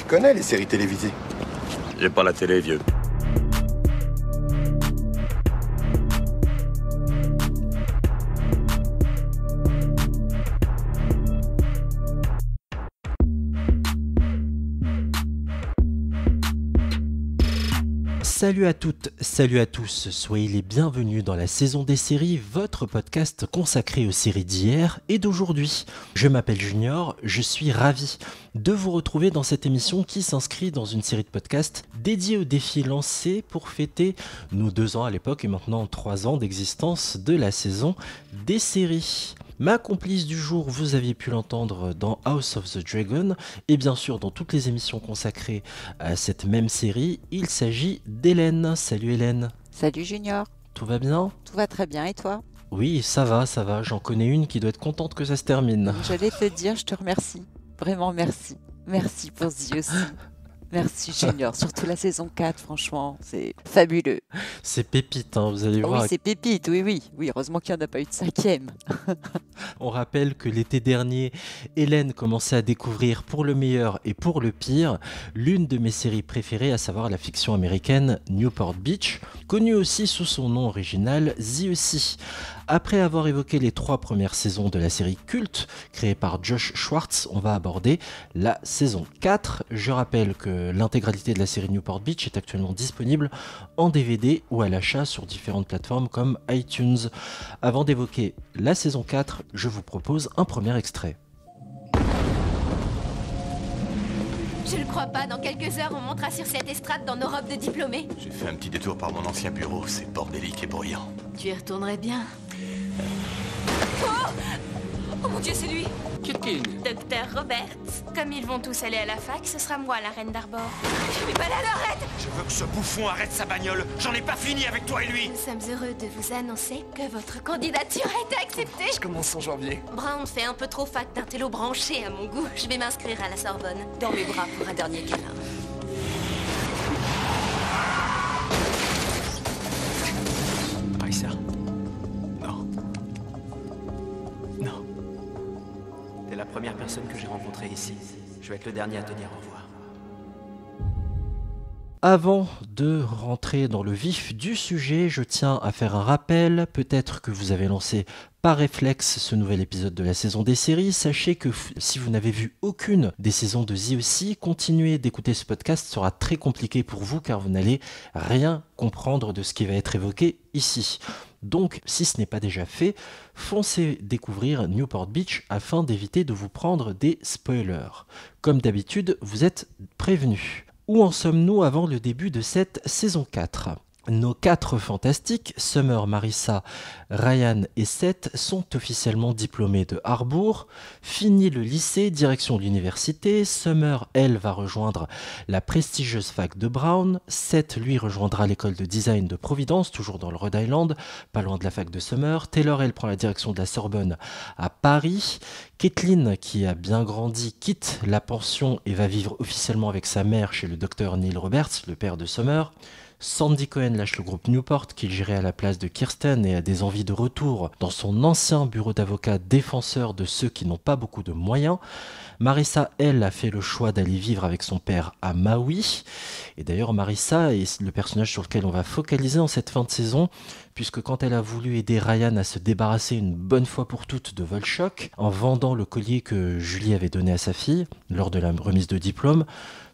connais les séries télévisées. J'ai pas la télé, vieux. Salut à toutes, salut à tous, soyez les bienvenus dans la saison des séries, votre podcast consacré aux séries d'hier et d'aujourd'hui. Je m'appelle Junior, je suis ravi de vous retrouver dans cette émission qui s'inscrit dans une série de podcasts dédiée aux défis lancés pour fêter nos 2 ans à l'époque et maintenant 3 ans d'existence de la saison des séries. Ma complice du jour, vous aviez pu l'entendre dans House of the Dragon et bien sûr dans toutes les émissions consacrées à cette même série, il s'agit d'Hélène. Salut Hélène. Salut Junior. Tout va bien ? Tout va très bien et toi ? Oui, ça va, j'en connais une qui doit être contente que ça se termine. J'allais te dire, je te remercie. Vraiment merci. Merci pour The aussi. Merci Junior, surtout la saison 4, franchement, c'est fabuleux. C'est pépite, hein, vous allez voir. Oui, c'est pépite, oui. Oui, heureusement qu'il n'y en a pas eu de 5e. On rappelle que l'été dernier, Hélène commençait à découvrir pour le meilleur et pour le pire l'une de mes séries préférées, à savoir la fiction américaine Newport Beach, connue aussi sous son nom original The Aussi. Après avoir évoqué les 3 premières saisons de la série culte créée par Josh Schwartz, on va aborder la saison 4. Je rappelle que l'intégralité de la série Newport Beach est actuellement disponible en DVD ou à l'achat sur différentes plateformes comme iTunes. Avant d'évoquer la saison 4, je vous propose un premier extrait. Je ne crois pas, dans quelques heures on montera sur cette estrade dans nos robes de diplômés. J'ai fait un petit détour par mon ancien bureau, c'est bordélique et bruyant. Tu y retournerais bien. Oh mon Dieu, c'est lui. Docteur Roberts. Comme ils vont tous aller à la fac, ce sera moi la reine d'Arbor. Mais balade, arrête. Je veux que ce bouffon arrête sa bagnole. J'en ai pas fini avec toi et lui. Nous sommes heureux de vous annoncer que votre candidature a été acceptée. Je commence en janvier. Brown fait un peu trop fac d'un télo branché à mon goût. Je vais m'inscrire à la Sorbonne. Dans mes bras pour un dernier câlin. Marissa. Non. Non. T'es la première personne que j'ai rencontrée ici. Je vais être le dernier à te dire au revoir. Avant de rentrer dans le vif du sujet, je tiens à faire un rappel. Peut-être que vous avez lancé par réflexe ce nouvel épisode de la saison des séries. Sachez que si vous n'avez vu aucune des saisons de The Aussi, continuer d'écouter ce podcast sera très compliqué pour vous car vous n'allez rien comprendre de ce qui va être évoqué ici. Donc, si ce n'est pas déjà fait, foncez découvrir Newport Beach afin d'éviter de vous prendre des spoilers. Comme d'habitude, vous êtes prévenus. Où en sommes-nous avant le début de cette saison 4 ? Nos 4 fantastiques, Summer, Marissa, Ryan et Seth, sont officiellement diplômés de Harbour. Fini le lycée, direction l'université. Summer, elle, va rejoindre la prestigieuse fac de Brown. Seth, lui, rejoindra l'école de design de Providence, toujours dans le Rhode Island, pas loin de la fac de Summer. Taylor, elle, prend la direction de la Sorbonne à Paris. Caitlin, qui a bien grandi, quitte la pension et va vivre officiellement avec sa mère chez le docteur Neil Roberts, le père de Summer. Sandy Cohen lâche le groupe Newport qu'il gérait à la place de Kirsten et a des envies de retour dans son ancien bureau d'avocat défenseur de ceux qui n'ont pas beaucoup de moyens. Marissa, elle, a fait le choix d'aller vivre avec son père à Maui. Et d'ailleurs, Marissa est le personnage sur lequel on va focaliser en cette fin de saison, puisque quand elle a voulu aider Ryan à se débarrasser une bonne fois pour toutes de Volchok, en vendant le collier que Julie avait donné à sa fille lors de la remise de diplôme,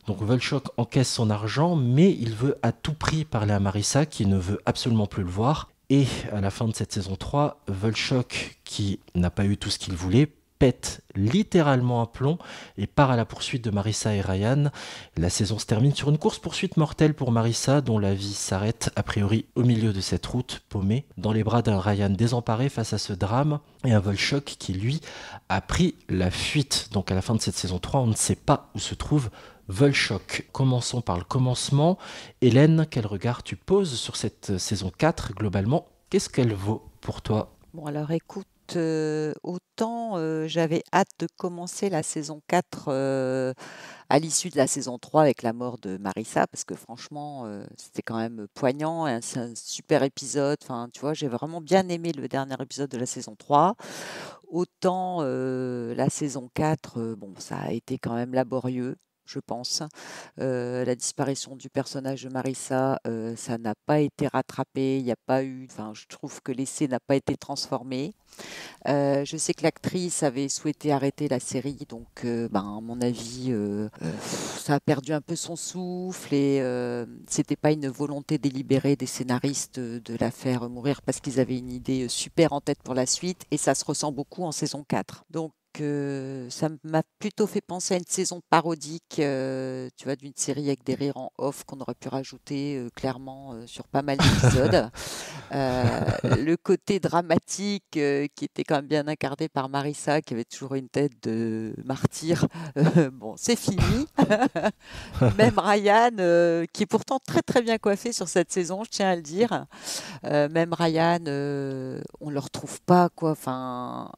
donc Volchok encaisse son argent, mais il veut à tout prix parler à Marissa, qui ne veut absolument plus le voir. Et à la fin de cette saison 3, Volchok, qui n'a pas eu tout ce qu'il voulait, pète littéralement un plomb et part à la poursuite de Marissa et Ryan. La saison se termine sur une course-poursuite mortelle pour Marissa, dont la vie s'arrête a priori au milieu de cette route paumée, dans les bras d'un Ryan désemparé face à ce drame, et un Volchok qui, lui, a pris la fuite. Donc à la fin de cette saison 3, on ne sait pas où se trouve Volchok. Commençons par le commencement. Hélène, quel regard tu poses sur cette saison 4 globalement ? Qu'est-ce qu'elle vaut pour toi ? Bon alors écoute, autant j'avais hâte de commencer la saison 4 à l'issue de la saison 3 avec la mort de Marissa, parce que franchement, c'était quand même poignant, et c'est un super épisode. Enfin, tu vois, j'ai vraiment bien aimé le dernier épisode de la saison 3. Autant la saison 4, bon, ça a été quand même laborieux. je pense. La disparition du personnage de Marissa, ça n'a pas été rattrapé, il n'y a pas eu, enfin, je trouve que l'essai n'a pas été transformé. Je sais que l'actrice avait souhaité arrêter la série, donc à mon avis, ça a perdu un peu son souffle et c'était pas une volonté délibérée des scénaristes de la faire mourir parce qu'ils avaient une idée super en tête pour la suite et ça se ressent beaucoup en saison 4. Donc ça m'a plutôt fait penser à une saison parodique, tu vois, d'une série avec des rires en off qu'on aurait pu rajouter clairement sur pas mal d'épisodes. Le côté dramatique qui était quand même bien incarné par Marissa, qui avait toujours une tête de martyr, bon, c'est fini. Même Ryan, qui est pourtant très très bien coiffé sur cette saison, je tiens à le dire. Même Ryan, on ne le retrouve pas, quoi. Enfin,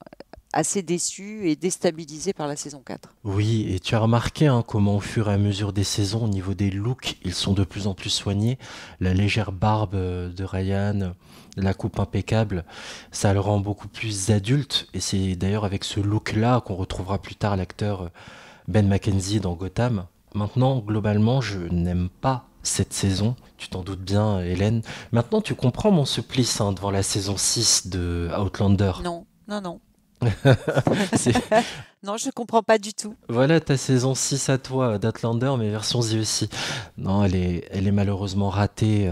assez déçu et déstabilisé par la saison 4. Oui, et tu as remarqué comment au fur et à mesure des saisons, au niveau des looks, ils sont de plus en plus soignés. La légère barbe de Ryan, la coupe impeccable, ça le rend beaucoup plus adulte. Et c'est d'ailleurs avec ce look-là qu'on retrouvera plus tard l'acteur Ben McKenzie dans Gotham. Maintenant, globalement, je n'aime pas cette saison. Tu t'en doutes bien, Hélène. Maintenant, tu comprends mon supplice devant la saison 6 de Outlander. Non. C'est- Non, je comprends pas du tout. Voilà ta saison 6 à toi d'Outlander, mais version The aussi. Non, elle est malheureusement ratée.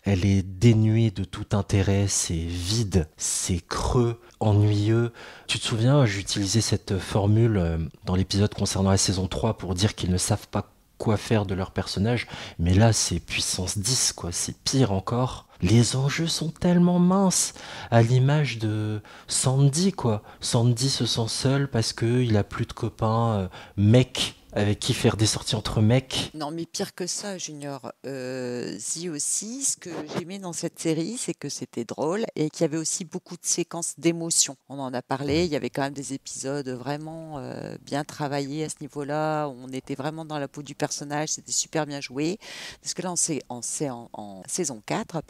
Elle est dénuée de tout intérêt. C'est vide, c'est creux, ennuyeux. Tu te souviens, j'utilisais cette formule dans l'épisode concernant la saison 3 pour dire qu'ils ne savent pas quoi faire de leur personnage. Mais là, c'est puissance 10, quoi. C'est pire encore. Les enjeux sont tellement minces, à l'image de Sandy, quoi. Sandy se sent seul parce qu'il a plus de copains mecs avec qui faire des sorties entre mecs. Non, mais pire que ça, Junior. Zi aussi, ce que j'aimais dans cette série, c'est que c'était drôle et qu'il y avait aussi beaucoup de séquences d'émotions. On en a parlé, il y avait quand même des épisodes vraiment bien travaillés à ce niveau-là. On était vraiment dans la peau du personnage, c'était super bien joué. Parce que là, en saison 4,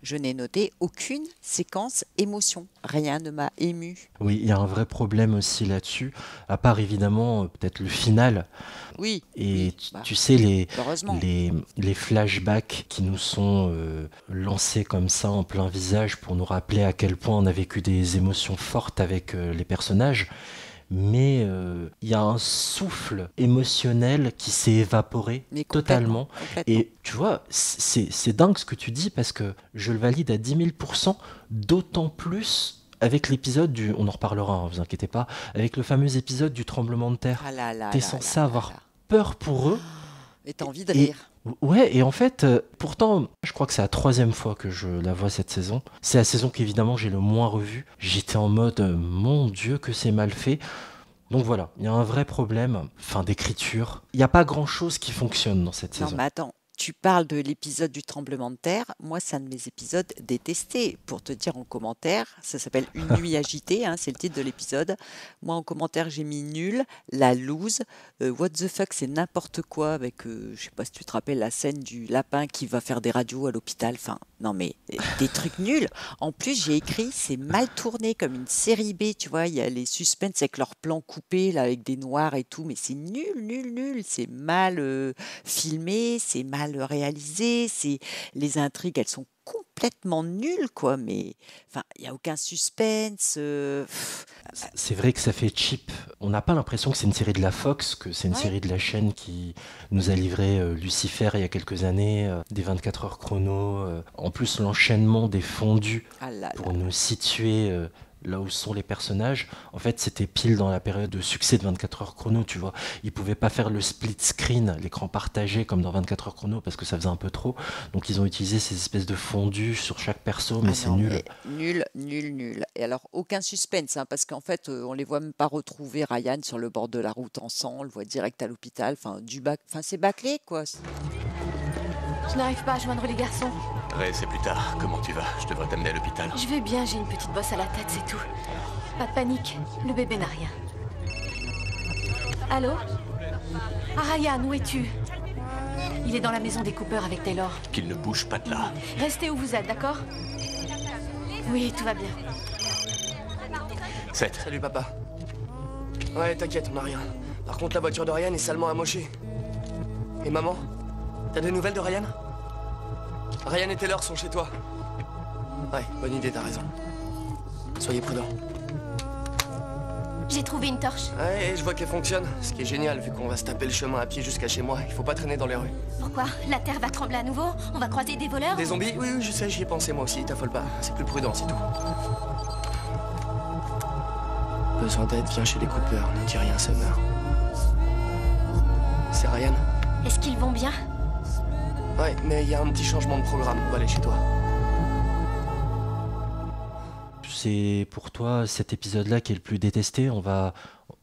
je n'ai noté aucune séquence émotion. Rien ne m'a ému. Oui, il y a un vrai problème aussi là-dessus, à part évidemment peut-être le final. Oui. Et oui, tu sais, heureusement. les flashbacks qui nous sont lancés comme ça en plein visage pour nous rappeler à quel point on a vécu des émotions fortes avec les personnages. Mais il y a un souffle émotionnel qui s'est évaporé Mais totalement. complètement. Et tu vois, c'est dingue ce que tu dis parce que je le valide à 10 000%, d'autant plus avec l'épisode du... On en reparlera, vous inquiétez pas. Avec le fameux épisode du tremblement de terre. Ah là là T'es là censé là avoir là. peur pour eux. Et t'as envie de Et- rire. Ouais, et en fait, pourtant, je crois que c'est la 3e fois que je la vois cette saison. C'est la saison qu'évidemment j'ai le moins revue. J'étais en mode, mon Dieu, que c'est mal fait. Donc voilà, il y a un vrai problème, d'écriture. Il n'y a pas grand-chose qui fonctionne dans cette Non, saison. mais attends, tu parles de l'épisode du tremblement de terre. Moi, c'est un de mes épisodes détestés. Pour te dire en commentaire, ça s'appelle Une nuit agitée, c'est le titre de l'épisode. Moi, en commentaire, j'ai mis nul, la loose, what the fuck, c'est n'importe quoi avec, je sais pas si tu te rappelles, la scène du lapin qui va faire des radios à l'hôpital. Enfin, non, mais des trucs nuls. En plus, j'ai écrit, c'est mal tourné comme une série B, tu vois. Il y a les suspens avec leurs plans coupés, là, avec des noirs et tout, mais c'est nul. C'est mal filmé, c'est mal réalisé, les intrigues, elles sont complètement nulles, quoi, mais enfin, il n'y a aucun suspense. C'est vrai que ça fait cheap. On n'a pas l'impression que c'est une série de la Fox, que c'est une Ouais. série de la chaîne qui nous a livré Lucifer il y a quelques années, des 24 heures chrono. En plus, l'enchaînement des fondus Ah là pour là. nous situer là où sont les personnages. En fait, c'était pile dans la période de succès de 24 heures chrono, tu vois. Ils pouvaient pas faire le split screen, l'écran partagé comme dans 24 heures chrono parce que ça faisait un peu trop. Donc ils ont utilisé ces espèces de fondus sur chaque perso, mais Ah c'est non, nul. mais nul. Et alors, aucun suspense, parce qu'en fait, on les voit même pas retrouver Ryan sur le bord de la route ensemble, on le voit direct à l'hôpital, c'est bâclé, quoi. Je n'arrive pas à joindre les garçons. Ray, c'est plus tard. Comment tu vas? Je devrais t'amener à l'hôpital. Je vais bien, j'ai une petite bosse à la tête, c'est tout. Pas de panique, le bébé n'a rien. Allô? Ah, Ryan, où es-tu? Il est dans la maison des Cooper avec Taylor. Qu'il ne bouge pas de là. Restez où vous êtes, d'accord? Oui, tout va bien. Seth, Salut papa. Ouais, t'inquiète, on n'a rien. Par contre, la voiture de Ryan est salement amochée. Et maman, t'as des nouvelles de Ryan? Ryan et Taylor sont chez toi. Ouais, bonne idée, t'as raison. Soyez prudents. J'ai trouvé une torche. Ouais, je vois qu'elle fonctionne. Ce qui est génial, vu qu'on va se taper le chemin à pied jusqu'à chez moi. Il faut pas traîner dans les rues. Pourquoi? La terre va trembler à nouveau? On va croiser des voleurs? Des zombies? Oui, je sais, j'y ai pensé moi aussi, t'affole pas. C'est plus prudent, c'est tout. Besoin d'aide, viens chez les Cooper, ne dis rien, Summer. C'est Ryan? Est-ce qu'ils vont bien? Ouais, mais il y a un petit changement de programme, on va aller chez toi. C'est pour toi cet épisode-là qui est le plus détesté. On va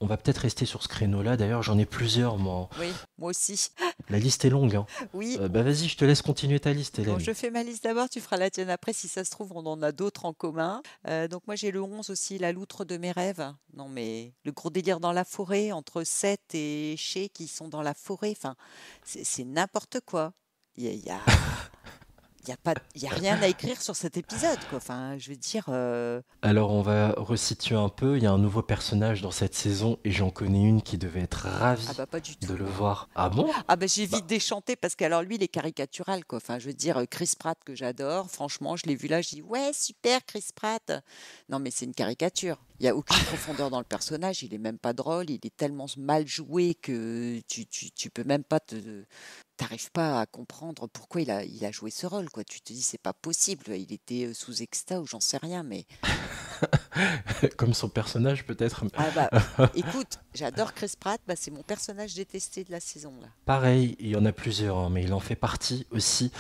peut-être rester sur ce créneau-là. D'ailleurs, j'en ai plusieurs, moi. Oui, moi aussi. La liste est longue. Hein. Oui. Vas-y, je te laisse continuer ta liste, Hélène. Bon, je fais ma liste d'abord, tu feras la tienne après. Si ça se trouve, on en a d'autres en commun. Donc moi, j'ai le 11 aussi, la loutre de mes rêves. Non, mais le gros délire dans la forêt, entre Seth et Shay qui sont dans la forêt. Enfin, c'est n'importe quoi. Il y a... Il y a rien à écrire sur cet épisode, quoi. Enfin, je veux dire. Alors, on va resituer un peu. Il y a un nouveau personnage dans cette saison et j'en connais une qui devait être ravie pas du tout. de le voir. Ah bon? J'ai vite déchanté parce qu'alors lui, il est caricatural, quoi. Enfin, je veux dire, Chris Pratt que j'adore. Franchement, je l'ai vu là, je dis ouais, super, Chris Pratt. Non, mais c'est une caricature. Il n'y a aucune profondeur dans le personnage. Il est même pas drôle. Il est tellement mal joué que tu peux même pas t'arrives pas à comprendre pourquoi il a joué ce rôle, quoi. Tu te dis c'est pas possible. Il était sous extase ou j'en sais rien, mais. Comme son personnage peut-être. Écoute, j'adore Chris Pratt. C'est mon personnage détesté de la saison là. Pareil, il y en a plusieurs, hein, mais il en fait partie aussi.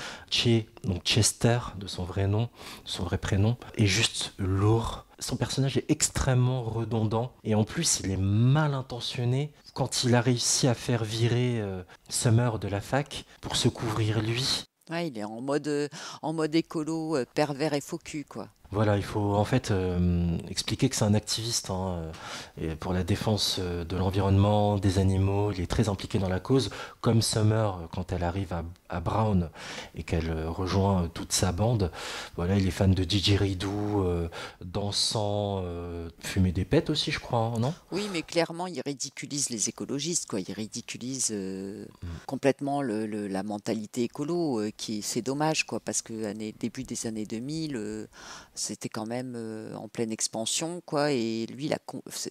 Donc Chester, de son vrai nom, son vrai prénom, est juste lourd. Son personnage est extrêmement redondant et en plus il est mal intentionné quand il a réussi à faire virer Summer de la fac pour se couvrir lui. Ouais, il est en mode écolo, pervers et faux cul, quoi. Voilà, il faut en fait expliquer que c'est un activiste et pour la défense de l'environnement, des animaux. Il est très impliqué dans la cause, comme Summer quand elle arrive à Brown et qu'elle rejoint toute sa bande. Voilà, il est fan de didgeridoo, dansant, fumer des pets aussi, je crois, non? Oui, mais clairement, il ridiculise les écologistes, quoi. Il ridiculise complètement la mentalité écolo, c'est dommage, quoi, parce que début des années 2000. C'était quand même en pleine expansion, quoi, et lui,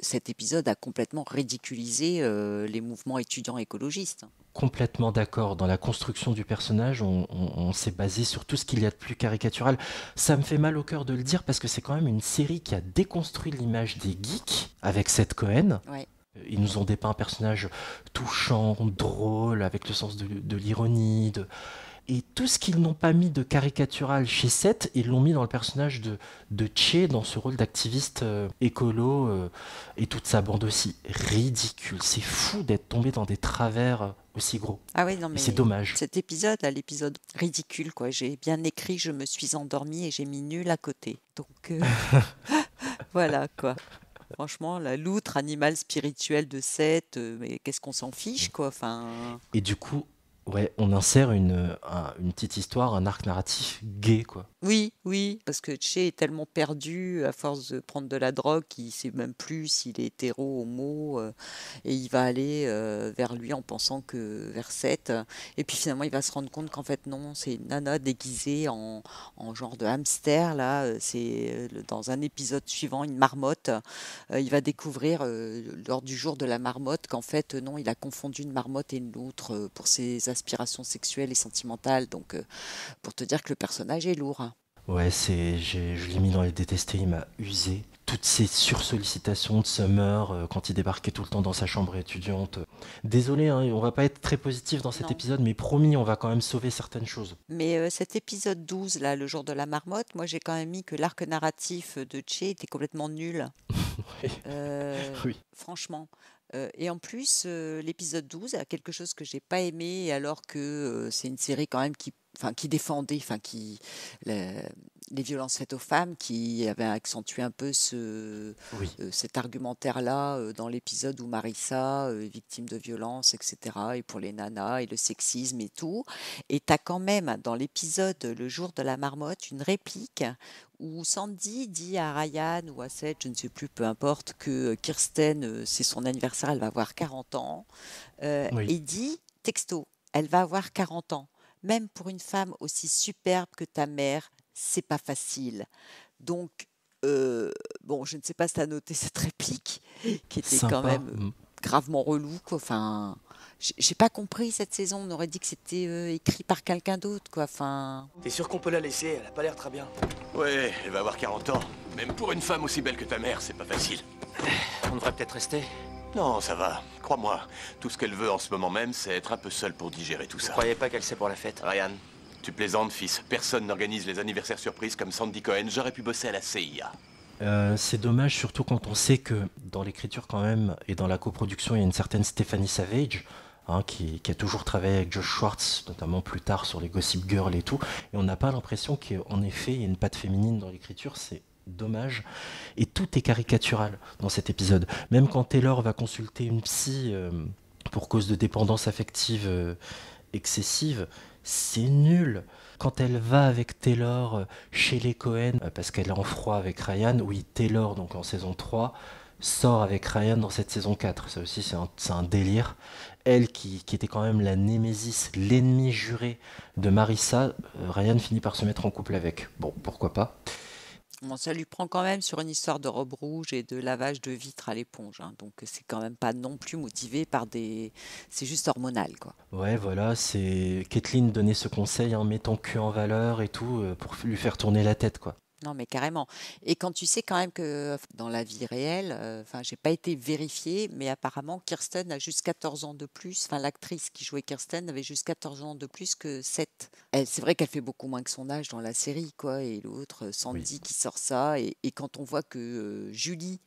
cet épisode a complètement ridiculisé les mouvements étudiants écologistes. Complètement d'accord. Dans la construction du personnage, on s'est basé sur tout ce qu'il y a de plus caricatural. Ça me fait mal au cœur de le dire parce que c'est quand même une série qui a déconstruit l'image des geeks avec Seth Cohen. Ouais. Ils nous ont dépeint un personnage touchant, drôle, avec le sens de l'ironie, Et tout ce qu'ils n'ont pas mis de caricatural chez Seth, ils l'ont mis dans le personnage de Che, dans ce rôle d'activiste écolo, et toute sa bande aussi. Ridicule. C'est fou d'être tombé dans des travers aussi gros. Ah oui, non, mais et c'est dommage. Cet épisode, l'épisode ridicule, quoi. J'ai bien écrit, je me suis endormie et j'ai mis nul à côté. Donc, voilà, quoi. Franchement, la loutre, animal spirituel de Seth, mais qu'est-ce qu'on s'en fiche, quoi. Enfin... Et du coup... Ouais, on insère une petite histoire, un arc narratif gay, quoi. Oui, parce que Che est tellement perdu à force de prendre de la drogue qu'il ne sait même plus s'il est hétéro, homo, et il va aller vers lui en pensant que vers Seth. Et puis finalement, il va se rendre compte qu'en fait, non, c'est une nana déguisée en genre de hamster, là. C'est dans un épisode suivant, une marmotte. Il va découvrir lors du jour de la marmotte qu'en fait, non, il a confondu une marmotte et une loutre pour ses aspirations sexuelles et sentimentales. Donc, pour te dire que le personnage est lourd. Hein. Ouais, je l'ai mis dans les détestés, il m'a usé. Toutes ces sursollicitations de Summer quand il débarquait tout le temps dans sa chambre étudiante. Désolé, hein, on va pas être très positif dans cet épisode, mais promis, on va quand même sauver certaines choses. Mais cet épisode 12, là, le jour de la marmotte, moi j'ai quand même mis que l'arc narratif de Che était complètement nul. Oui. Oui. Franchement. Et en plus, l'épisode 12 a quelque chose que j'ai pas aimé, alors que c'est une série quand même qui défendait, les violences faites aux femmes qui avaient accentué un peu Oui. cet argumentaire-là dans l'épisode où Marissa est victime de violences, etc. Et pour les nanas et le sexisme et tout. Et tu as quand même dans l'épisode Le jour de la marmotte une réplique où Sandy dit à Ryan ou à Seth, je ne sais plus, peu importe, que Kirsten, c'est son anniversaire, elle va avoir 40 ans. Oui. Et dit, texto, elle va avoir 40 ans. Même pour une femme aussi superbe que ta mère, c'est pas facile. Donc, bon, je ne sais pas si tu as noté cette réplique, qui était quand Sympa. même gravement relou, quoi. Enfin, j'ai pas compris cette saison. On aurait dit que c'était écrit par quelqu'un d'autre, quoi. Enfin, T'es sûr qu'on peut la laisser? Elle a pas l'air très bien. Ouais, elle va avoir 40 ans. Même pour une femme aussi belle que ta mère, c'est pas facile. On devrait peut-être rester. Non, ça va. Crois-moi, tout ce qu'elle veut en ce moment même, c'est être un peu seule pour digérer tout Vous ça. croyez pas qu'elle sait pour la fête? Ryan, tu plaisantes, fils. Personne n'organise les anniversaires surprises comme Sandy Cohen. J'aurais pu bosser à la CIA. C'est dommage, surtout quand on sait que dans l'écriture quand même et dans la coproduction, il y a une certaine Stephanie Savage, qui a toujours travaillé avec Josh Schwartz, notamment plus tard sur les Gossip Girl et tout. Et on n'a pas l'impression qu'en effet, il y a une patte féminine dans l'écriture. C'est dommage. Et tout est caricatural dans cet épisode. Même quand Taylor va consulter une psy pour cause de dépendance affective excessive, c'est nul. Quand elle va avec Taylor chez les Cohen, parce qu'elle est en froid avec Ryan, oui, Taylor, donc en saison 3, sort avec Ryan dans cette saison 4. Ça aussi, c'est un délire. Elle, qui était quand même la némésis, l'ennemi juré de Marissa, Ryan finit par se mettre en couple avec. Bon, pourquoi pas. bon, ça lui prend quand même sur une histoire de robe rouge et de lavage de vitres à l'éponge. Donc, c'est quand même pas non plus motivé par des. C'est juste hormonal, quoi. Ouais, voilà, c'est Kathleen donnait ce conseil, mets ton cul en valeur et tout, pour lui faire tourner la tête, quoi. Non, mais carrément. Et quand tu sais quand même que dans la vie réelle, enfin, j'ai pas été vérifiée, mais apparemment Kirsten a juste 14 ans de plus. Enfin, l'actrice qui jouait Kirsten avait juste 14 ans de plus que Seth. Elle, c'est vrai qu'elle fait beaucoup moins que son âge dans la série, quoi. Et l'autre, Sandy, qui sort ça. Et quand on voit que Julie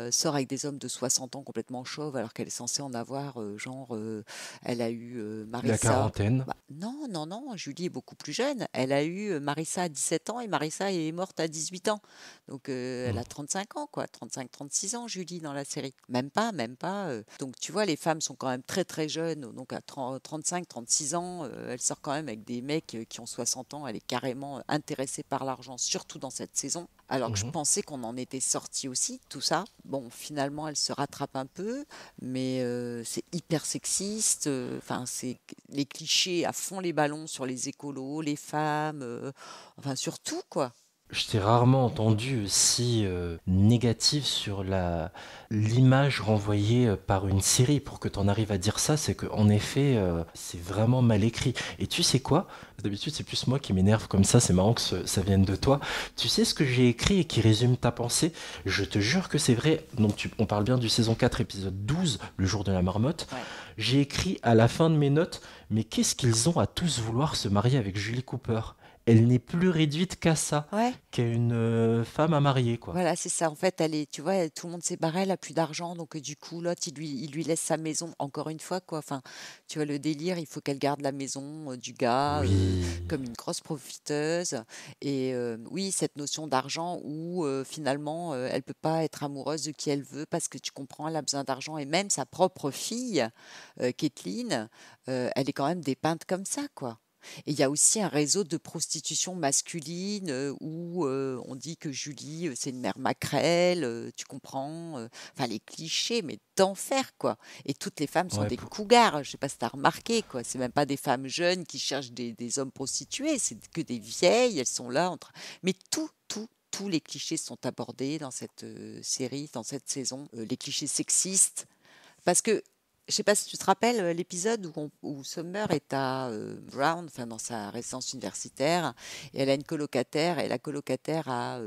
sort avec des hommes de 60 ans complètement chauves alors qu'elle est censée en avoir elle a eu La Marissa. quarantaine. Bah, non, Julie est beaucoup plus jeune. Elle a eu Marissa à 17 ans et Marissa est morte à 18 ans. Donc elle a 35 ans, quoi. 35-36 ans, Julie, dans la série. Même pas. Donc tu vois, les femmes sont quand même très très jeunes. Donc à 35-36 ans, elle sort quand même avec des mecs qui ont 60 ans. Elle est carrément intéressée par l'argent, surtout dans cette saison. Alors que je pensais qu'on en était sorti aussi, tout ça. Bon, finalement, elle se rattrape un peu, mais c'est hyper sexiste. Enfin, c'est les clichés à fond les ballons sur les écolos, les femmes, enfin, sur tout, quoi. Je t'ai rarement entendu si négative sur l'image renvoyée par une série. Pour que tu en arrives à dire ça, c'est qu'en effet, c'est vraiment mal écrit. Et tu sais quoi? D'habitude, c'est plus moi qui m'énerve comme ça. C'est marrant que ça vienne de toi. Tu sais ce que j'ai écrit et qui résume ta pensée? Je te jure que c'est vrai. Donc, on parle bien du saison 4, épisode 12, le jour de la marmotte. Ouais. J'ai écrit à la fin de mes notes, mais qu'est-ce qu'ils ont à tous vouloir se marier avec Julie Cooper? Elle n'est plus réduite qu'à ça, Ouais. qu'à une femme à marier, quoi. Voilà, c'est ça. En fait, tu vois, tout le monde s'est barré, elle a plus d'argent, donc du coup, l'autre, il lui laisse sa maison, encore une fois, quoi. Enfin, tu vois, le délire, il faut qu'elle garde la maison du gars Oui. comme une grosse profiteuse. Et oui, cette notion d'argent où finalement, elle peut pas être amoureuse de qui elle veut parce que tu comprends, elle a besoin d'argent. Et même sa propre fille, Kathleen, elle est quand même dépeinte comme ça, quoi. Et il y a aussi un réseau de prostitution masculine où on dit que Julie, c'est une mère maquerelle, tu comprends, enfin les clichés, mais d'enfer, quoi. Et toutes les femmes sont Ouais, des cougars, je sais pas si tu as remarqué, quoi. C'est même pas des femmes jeunes qui cherchent des hommes prostitués, c'est que des vieilles, elles sont là. Mais tous les clichés sont abordés dans cette série, dans cette saison, les clichés sexistes. Parce que je sais pas si tu te rappelles l'épisode où Summer est à Brown, enfin dans sa résidence universitaire, et elle a une colocataire, et la colocataire a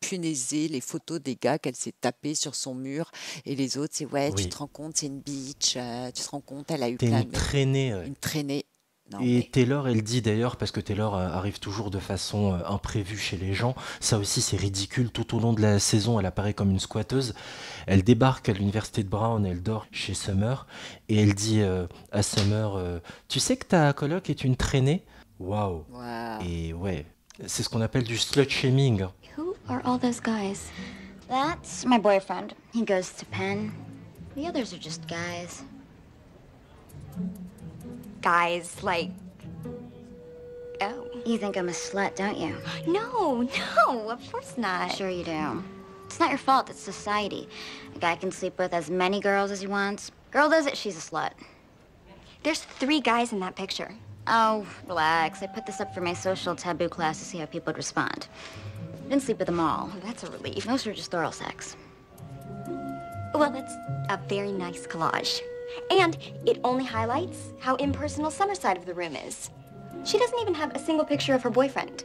punaisé les photos des gars qu'elle s'est tapés sur son mur, et les autres, c'est ouais, tu Oui. te rends compte, c'est une bitch, tu te rends compte, elle a eu T'es plein une traînée. une traînée. Non, Et mais Taylor, elle dit d'ailleurs, parce que Taylor arrive toujours de façon imprévue chez les gens, ça aussi c'est ridicule, tout au long de la saison, elle apparaît comme une squatteuse, elle débarque à l'université de Brown, elle dort chez Summer, et elle dit à Summer, tu sais que ta coloc est une traînée? Waouh! waouh. Et ouais, C'est ce qu'on appelle du slut-shaming. Who are all those guys? That's my boyfriend. He goes to Penn. The others are just guys. Guys, like... Oh. You think I'm a slut, don't you? No, of course not. Sure you do. It's not your fault, it's society. A guy can sleep with as many girls as he wants. Girl does it, she's a slut. There's 3 guys in that picture. Oh, relax. I put this up for my social taboo class to see how people would respond. I didn't sleep with them all. Oh, that's a relief. Most were just oral sex. Well, that's a very nice collage. And it only highlights how impersonal Summer's side of the room is. She doesn't even have a single picture of her boyfriend.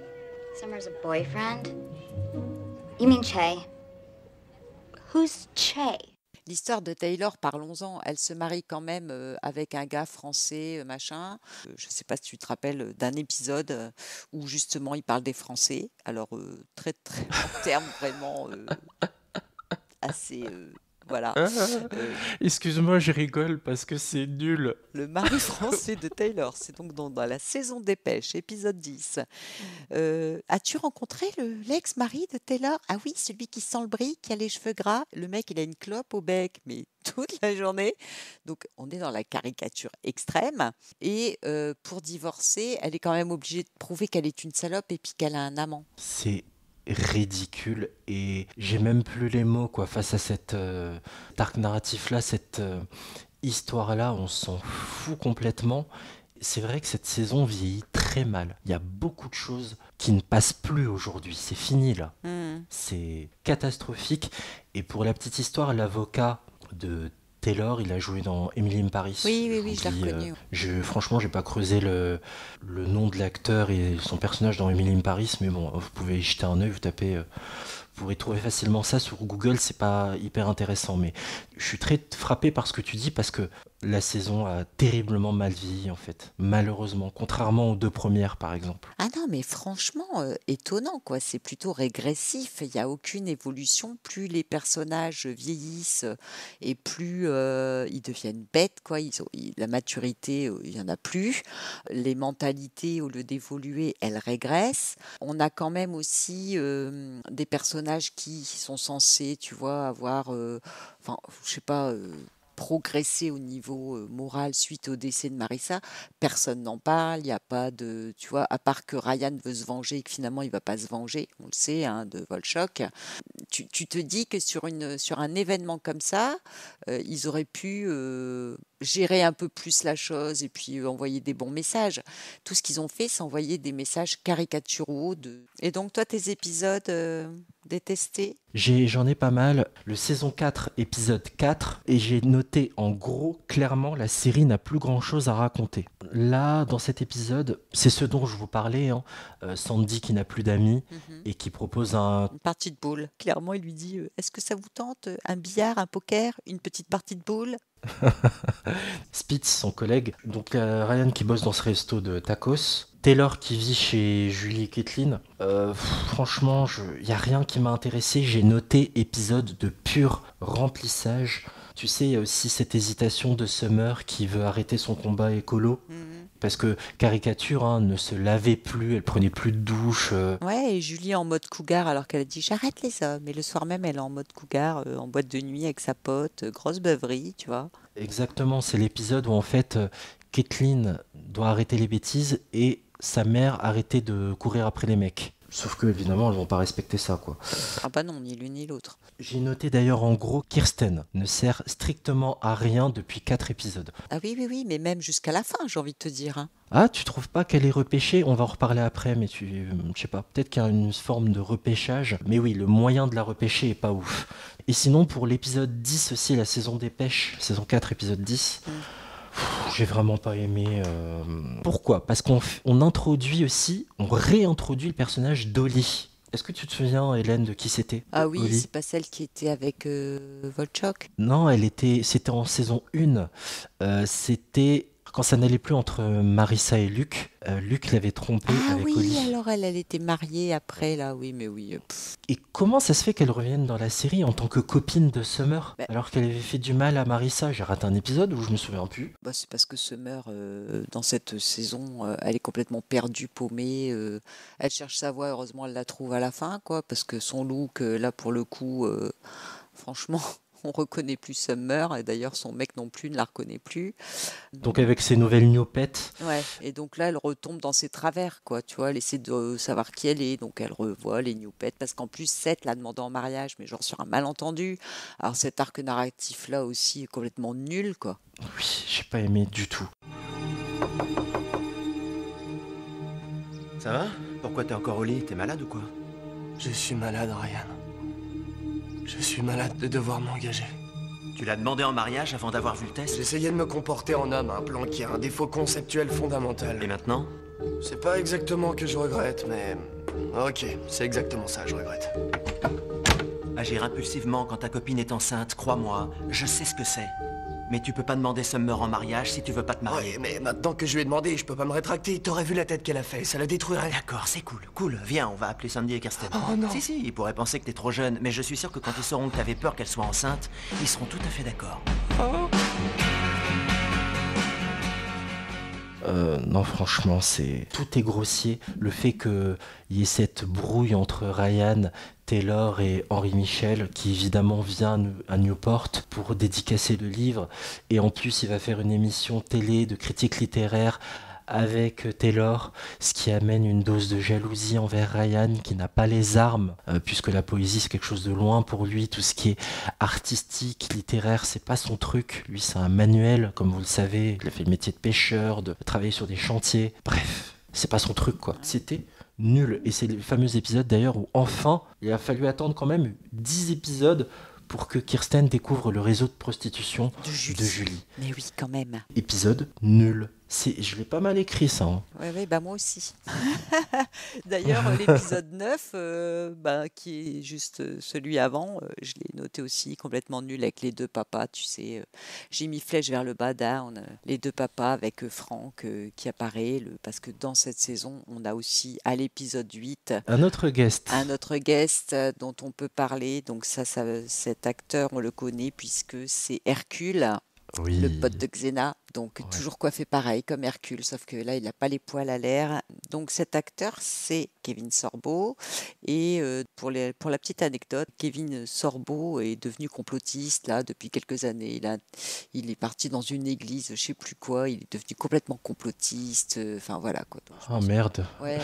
Summer's a boyfriend? You mean Che? Who's Che? L'histoire de Taylor, parlons-en, elle se marie quand même avec un gars français, machin. Je ne sais pas si tu te rappelles d'un épisode où justement il parle des Français. Alors, très très en termes vraiment assez... voilà. Excuse-moi, je rigole parce que c'est nul. Le mari français de Taylor, c'est donc dans la saison Dépêche, épisode 10. As-tu rencontré l'ex-mari de Taylor? Ah oui, celui qui sent le brie, qui a les cheveux gras. Le mec, il a une clope au bec, mais toute la journée. Donc, on est dans la caricature extrême. Et pour divorcer, elle est quand même obligée de prouver qu'elle est une salope et puis qu'elle a un amant. C'est ridicule et j'ai même plus les mots quoi face à cette arc narratif là, cette histoire là, on s'en fout complètement. C'est vrai que cette saison vieillit très mal. Il y a beaucoup de choses qui ne passent plus aujourd'hui. C'est fini là. C'est catastrophique. Et pour la petite histoire, l'avocat de Taylor, il a joué dans Emily in Paris. Oui, je l'ai reconnu. Franchement, j'ai pas creusé le nom de l'acteur et son personnage dans Emily in Paris, mais bon, vous pouvez y jeter un œil, vous tapez, vous pourrez trouver facilement ça sur Google, c'est pas hyper intéressant, mais je suis très frappé par ce que tu dis, parce que la saison a terriblement mal vieilli en fait, malheureusement, contrairement aux 2 premières par exemple. Ah non, mais franchement, étonnant quoi, c'est plutôt régressif, il n'y a aucune évolution, plus les personnages vieillissent et plus ils deviennent bêtes quoi, la maturité, il n'y en a plus, les mentalités au lieu d'évoluer, elles régressent. On a quand même aussi des personnages qui sont censés, tu vois, avoir, enfin, je sais pas... progresser au niveau moral suite au décès de Marissa, personne n'en parle, il n'y a pas de, tu vois, à part que Ryan veut se venger et que finalement il va pas se venger, on le sait, hein, de Volchok. Tu te dis que sur un événement comme ça, ils auraient pu gérer un peu plus la chose et puis envoyer des bons messages. Tout ce qu'ils ont fait, c'est envoyer des messages caricaturaux. Et donc toi, tes épisodes détestés? J'en ai pas mal. Le saison 4, épisode 4, et j'ai noté en gros, clairement, la série n'a plus grand chose à raconter. Là, dans cet épisode, c'est ce dont je vous parlais, hein, Sandy qui n'a plus d'amis et qui propose une partie de boule. Clairement, il lui dit est-ce que ça vous tente un billard, un poker, une petite partie de boule? Spitz, son collègue, donc Ryan qui bosse dans ce resto de tacos, Taylor qui vit chez Julie et Kathleen. Franchement, il n'y a rien qui m'a intéressé. J'ai noté épisode de pur remplissage. Tu sais, il y a aussi cette hésitation de Summer qui veut arrêter son combat écolo. Parce que Caricature ne se lavait plus, elle prenait plus de douche. Ouais, et Julie en mode cougar alors qu'elle a dit j'arrête les hommes. Et le soir même, elle est en mode cougar, en boîte de nuit avec sa pote, grosse beuverie, tu vois. Exactement, c'est l'épisode où en fait, Kathleen doit arrêter les bêtises et sa mère arrêter de courir après les mecs. Sauf que évidemment, elles vont pas respecter ça, quoi. Ah bah non, ni l'une ni l'autre. J'ai noté d'ailleurs en gros, Kirsten ne sert strictement à rien depuis 4 épisodes. Ah oui, mais même jusqu'à la fin, j'ai envie de te dire. Hein. Ah, tu trouves pas qu'elle est repêchée? On va en reparler après, mais je sais pas, peut-être qu'il y a une forme de repêchage. Mais oui, le moyen de la repêcher est pas ouf. Et sinon, pour l'épisode 10 aussi, la saison des pêches, saison 4, épisode 10... J'ai vraiment pas aimé. Pourquoi? Parce qu'on introduit aussi, on réintroduit le personnage d'Ollie. Est-ce que tu te souviens, Hélène, de qui c'était? Ah oui, Ollie? c'est pas celle qui était avec Volchok? Non, c'était en saison 1. C'était... Quand ça n'allait plus entre Marissa et Luc, Luc l'avait trompée avec oui, Holly. alors elle était mariée après, là, oui, mais oui. Et comment ça se fait qu'elle revienne dans la série en tant que copine de Summer, alors qu'elle avait fait du mal à Marissa? J'ai raté un épisode où je me souviens plus. C'est parce que Summer, dans cette saison, elle est complètement perdue, paumée. Elle cherche sa voie, heureusement elle la trouve à la fin, quoi, parce que son look, là, pour le coup, franchement... On reconnaît plus Summer, et d'ailleurs son mec non plus ne la reconnaît plus. Donc avec ses nouvelles gnopettes. Ouais, et donc là elle retombe dans ses travers, quoi, tu vois, elle essaie de savoir qui elle est, donc elle revoit les gnopettes, parce qu'en plus Seth l'a demandé en mariage, mais genre sur un malentendu. Alors cet arc narratif là aussi est complètement nul, quoi. Oui, j'ai pas aimé du tout. Ça va? Pourquoi t'es encore au lit? T'es malade ou quoi? Je suis malade, Ryan. Je suis malade de devoir m'engager. Tu l'as demandé en mariage avant d'avoir vu le test? J'essayais de me comporter en homme, un plan qui a un défaut conceptuel fondamental. Et maintenant? C'est pas exactement que je regrette, mais... Ok, c'est exactement ça, je regrette. Agir impulsivement quand ta copine est enceinte, crois-moi, je sais ce que c'est. Mais tu peux pas demander Summer en mariage si tu veux pas te marier. Ouais, mais maintenant que je lui ai demandé, je peux pas me rétracter. T'aurais vu la tête qu'elle a fait, ça la détruirait. D'accord, c'est cool. Viens, on va appeler Sandy et Kirsten. Oh non. Si, ils pourraient penser que t'es trop jeune, mais je suis sûr que quand ils sauront que t'avais peur qu'elle soit enceinte, ils seront tout à fait d'accord. Non, franchement, tout est grossier. Le fait qu'il y ait cette brouille entre Ryan, Taylor et Henri Michel, qui évidemment vient à Newport pour dédicacer le livre, et en plus il va faire une émission télé de critique littéraire avec Taylor, ce qui amène une dose de jalousie envers Ryan, qui n'a pas les armes, puisque la poésie c'est quelque chose de loin pour lui. Tout ce qui est artistique, littéraire, c'est pas son truc. Lui c'est un manuel, comme vous le savez. Il a fait le métier de pêcheur, de travailler sur des chantiers. Bref, c'est pas son truc, quoi. C'était nul. Et c'est le fameux épisode d'ailleurs où enfin, il a fallu attendre quand même 10 épisodes pour que Kirsten découvre le réseau de prostitution de Julie. Mais oui, quand même. Épisode nul. Je l'ai pas mal écrit, ça. Hein. Oui, moi aussi. D'ailleurs, l'épisode 9, qui est juste celui avant, je l'ai noté aussi complètement nul avec les deux papas, tu sais. J'ai mis flèche vers le bas, down, les deux papas avec Franck qui apparaît, parce que dans cette saison, on a aussi à l'épisode 8... Un autre guest dont on peut parler. Donc cet acteur, on le connaît puisque c'est Hercule. Oui. Le pote de Xena, donc toujours coiffé pareil comme Hercule, sauf que là il n'a pas les poils à l'air. Donc cet acteur c'est Kevin Sorbo, et pour la petite anecdote, Kevin Sorbo est devenu complotiste là depuis quelques années. Il est parti dans une église, je sais plus quoi, il est devenu complètement complotiste, enfin voilà quoi. Donc, merde. Ouais.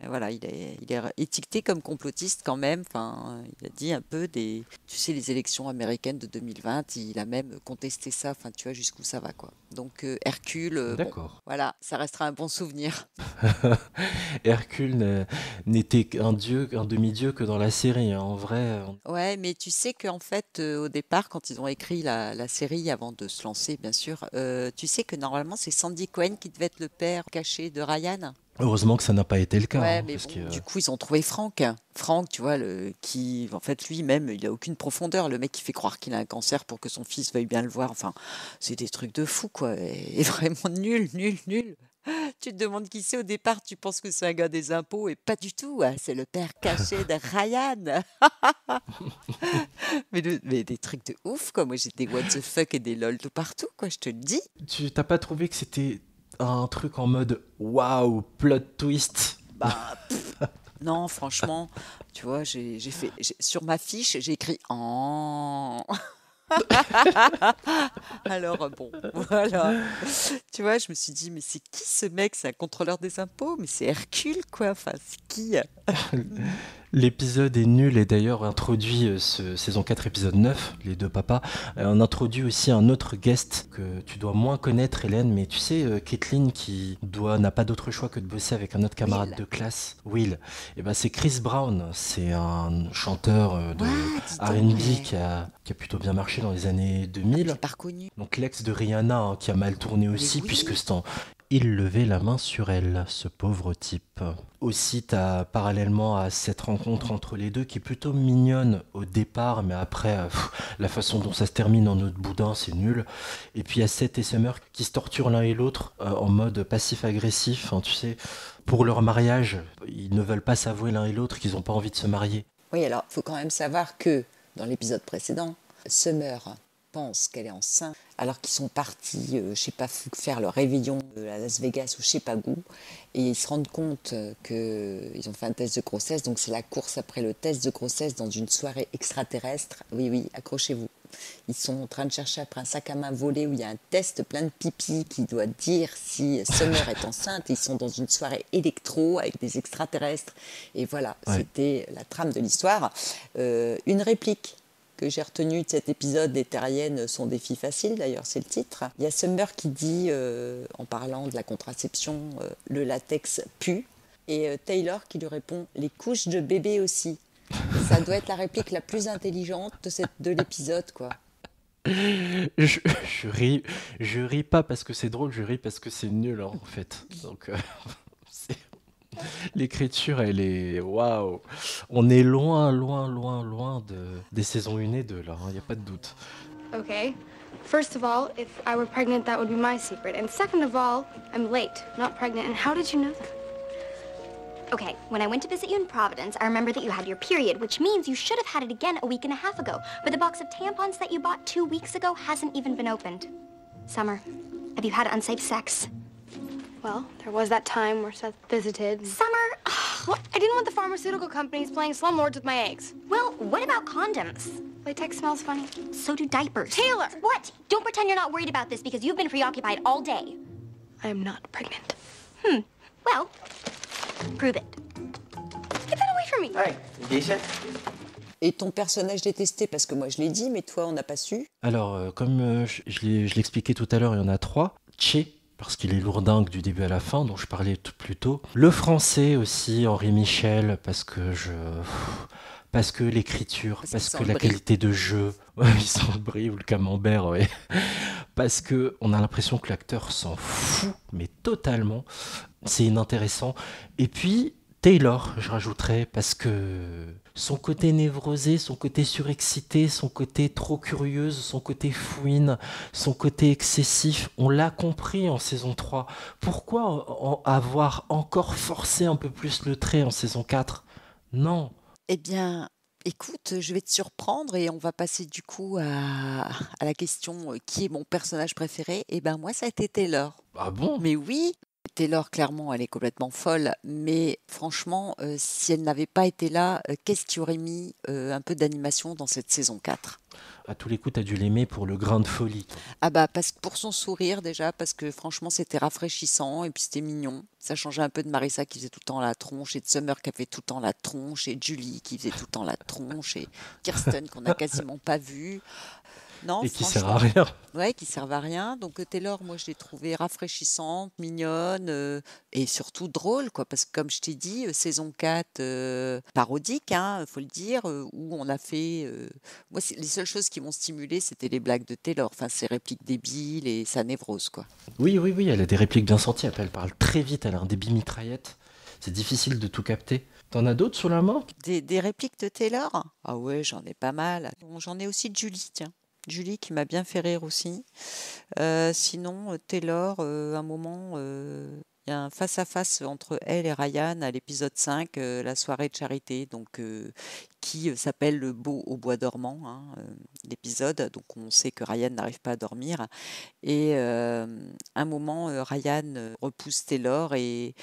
Voilà, il est étiqueté comme complotiste quand même. Enfin, il a dit un peu tu sais, les élections américaines de 2020, il a même contesté ça. Enfin, tu vois jusqu'où ça va, quoi. Donc Hercule, d'accord. Voilà, ça restera un bon souvenir. Hercule n'était qu'un demi-dieu que dans la série, hein, en vrai. Ouais, mais tu sais qu'en fait, au départ, quand ils ont écrit la série, avant de se lancer, bien sûr, tu sais que normalement, c'est Sandy Cohen qui devait être le père caché de Ryan. Heureusement que ça n'a pas été le cas. Ouais, hein, mais parce que... du coup, ils ont trouvé Franck. Franck, tu vois, qui, en fait, lui-même, il a aucune profondeur. Le mec qui fait croire qu'il a un cancer pour que son fils veuille bien le voir. Enfin, c'est des trucs de fou, quoi. Et vraiment nul. Tu te demandes qui c'est au départ, tu penses que c'est un gars des impôts, et pas du tout. Hein, c'est le père caché de Ryan. mais des trucs de ouf, quoi. Moi, j'ai des what the fuck et des lol tout partout, quoi, je te le dis. Tu t'as pas trouvé que c'était un truc en mode waouh, plot twist? Non, franchement, tu vois, j'ai fait sur ma fiche, j'ai écrit en. Alors bon, voilà. Tu vois, je me suis dit, mais c'est qui ce mec? C'est un contrôleur des impôts? Mais c'est Hercule, quoi. Enfin, c'est qui? L'épisode est nul, et d'ailleurs introduit saison 4 épisode 9, les deux papas. On introduit aussi un autre guest que tu dois moins connaître, Hélène, mais tu sais, Caitlin qui n'a pas d'autre choix que de bosser avec un autre camarade de classe, Will. Et ben c'est Chris Brown, c'est un chanteur de R&B qui a plutôt bien marché dans les années 2000. J'ai pas reconnu. Donc l'ex de Rihanna, hein, qui a mal tourné aussi, puisque c'est il levait la main sur elle, ce pauvre type. Aussi, t'as parallèlement à cette rencontre entre les deux qui est plutôt mignonne au départ, mais après, la façon dont ça se termine en autre boudin, c'est nul. Et puis il y a Seth et Summer qui se torturent l'un et l'autre en mode passif-agressif, hein, tu sais. Pour leur mariage, ils ne veulent pas s'avouer l'un et l'autre qu'ils n'ont pas envie de se marier. Oui, alors, il faut quand même savoir que, dans l'épisode précédent, Summer pense qu'elle est enceinte, alors qu'ils sont partis, je sais pas, faire le réveillon à Las Vegas ou je sais pas où, et ils se rendent compte qu'ils ont fait un test de grossesse, donc c'est la course après le test de grossesse dans une soirée extraterrestre. Oui, oui, accrochez-vous. Ils sont en train de chercher après un sac à main volé où il y a un test plein de pipi qui doit dire si Summer est enceinte. Ils sont dans une soirée électro avec des extraterrestres. Et voilà, c'était la trame de l'histoire. Une réplique que j'ai retenue de cet épisode des Terriennes sont des filles faciles, d'ailleurs c'est le titre. Il y a Summer qui dit, en parlant de la contraception, le latex pue. Et Taylor qui lui répond, les couches de bébé aussi. Ça doit être la réplique la plus intelligente de l'épisode, quoi. Je ris pas parce que c'est drôle, je ris parce que c'est nul, hein, en fait. Donc, l'écriture, elle est... Waouh. On est loin des saisons 1 et 2, là, il n'y a pas de doute. Okay. First of all, if I were pregnant, that would be my secret. And second of all, I'm late, not pregnant. And how did you know that? Okay, when I went to visit you in Providence, I remember that you had your period, which means you should have had it again a week and a half ago. But the box of tampons that you bought 2 weeks ago hasn't even been opened. Summer, have you had unsafe sex? Well, there was that time where Seth visited. Summer, Well, I didn't want the pharmaceutical companies playing slumlords with my eggs. well, what about condoms? Latex smells funny. So do diapers. Taylor! What? Don't pretend you're not worried about this because you've been preoccupied all day. I am not pregnant. Well, prove it. Get that away from me! Ouais, decent. Et ton personnage détesté, parce que moi je l'ai dit, mais toi on n'a pas su. Alors, comme je l'expliquais tout à l'heure, il y en a 3. Che, parce qu'il est lourdingue du début à la fin, dont je parlais plus tôt. Le français aussi, Henri Michel, parce que l'écriture, parce que la qualité de jeu, il s'en brille, ou le camembert, ouais. Parce que on a l'impression que l'acteur s'en fout, mais totalement. C'est inintéressant. Et puis, Taylor, je rajouterais, parce que son côté névrosé, son côté surexcité, son côté trop curieuse, son côté fouine, son côté excessif, on l'a compris en saison 3. Pourquoi avoir encore forcé un peu plus le trait en saison 4 ? Non. Eh bien, écoute, je vais te surprendre et on va passer du coup à la question qui est mon personnage préféré. Eh ben moi, ça a été Taylor. Ah bon ? Mais oui, Taylor, clairement, elle est complètement folle. Mais franchement, si elle n'avait pas été là, qu'est-ce qui aurait mis un peu d'animation dans cette saison 4 ? À tous les coups, t'as dû l'aimer pour le grain de folie. Ah bah pour son sourire déjà, parce que franchement c'était rafraîchissant et puis c'était mignon. Ça changeait un peu de Marissa qui faisait tout le temps la tronche et de Summer qui avait tout le temps la tronche et de Julie qui faisait tout le temps la tronche et Kirsten qu'on n'a quasiment pas vue. Non, Et qui sert à rien. Ouais, qui servent à rien. Donc Taylor, moi je l'ai trouvée rafraîchissante, mignonne et surtout drôle, quoi. Parce que comme je t'ai dit, saison 4, parodique, hein, faut le dire, où on a fait... Moi, les seules choses qui m'ont stimulée, c'était les blagues de Taylor. Enfin, ses répliques débiles et sa névrose, quoi. Oui, elle a des répliques bien sorties. Elle parle très vite, elle a un débit mitraillette. C'est difficile de tout capter. T'en as d'autres sous la main ? Des répliques de Taylor ? Ah ouais, j'en ai pas mal. Bon, j'en ai aussi de Julie, tiens. Julie qui m'a bien fait rire aussi. Sinon, Taylor, un moment, il y a un face-à-face entre elle et Ryan à l'épisode 5, la soirée de charité, donc, qui s'appelle Le Beau au bois dormant, hein, l'épisode. Donc on sait que Ryan n'arrive pas à dormir. Et un moment, Ryan repousse Taylor et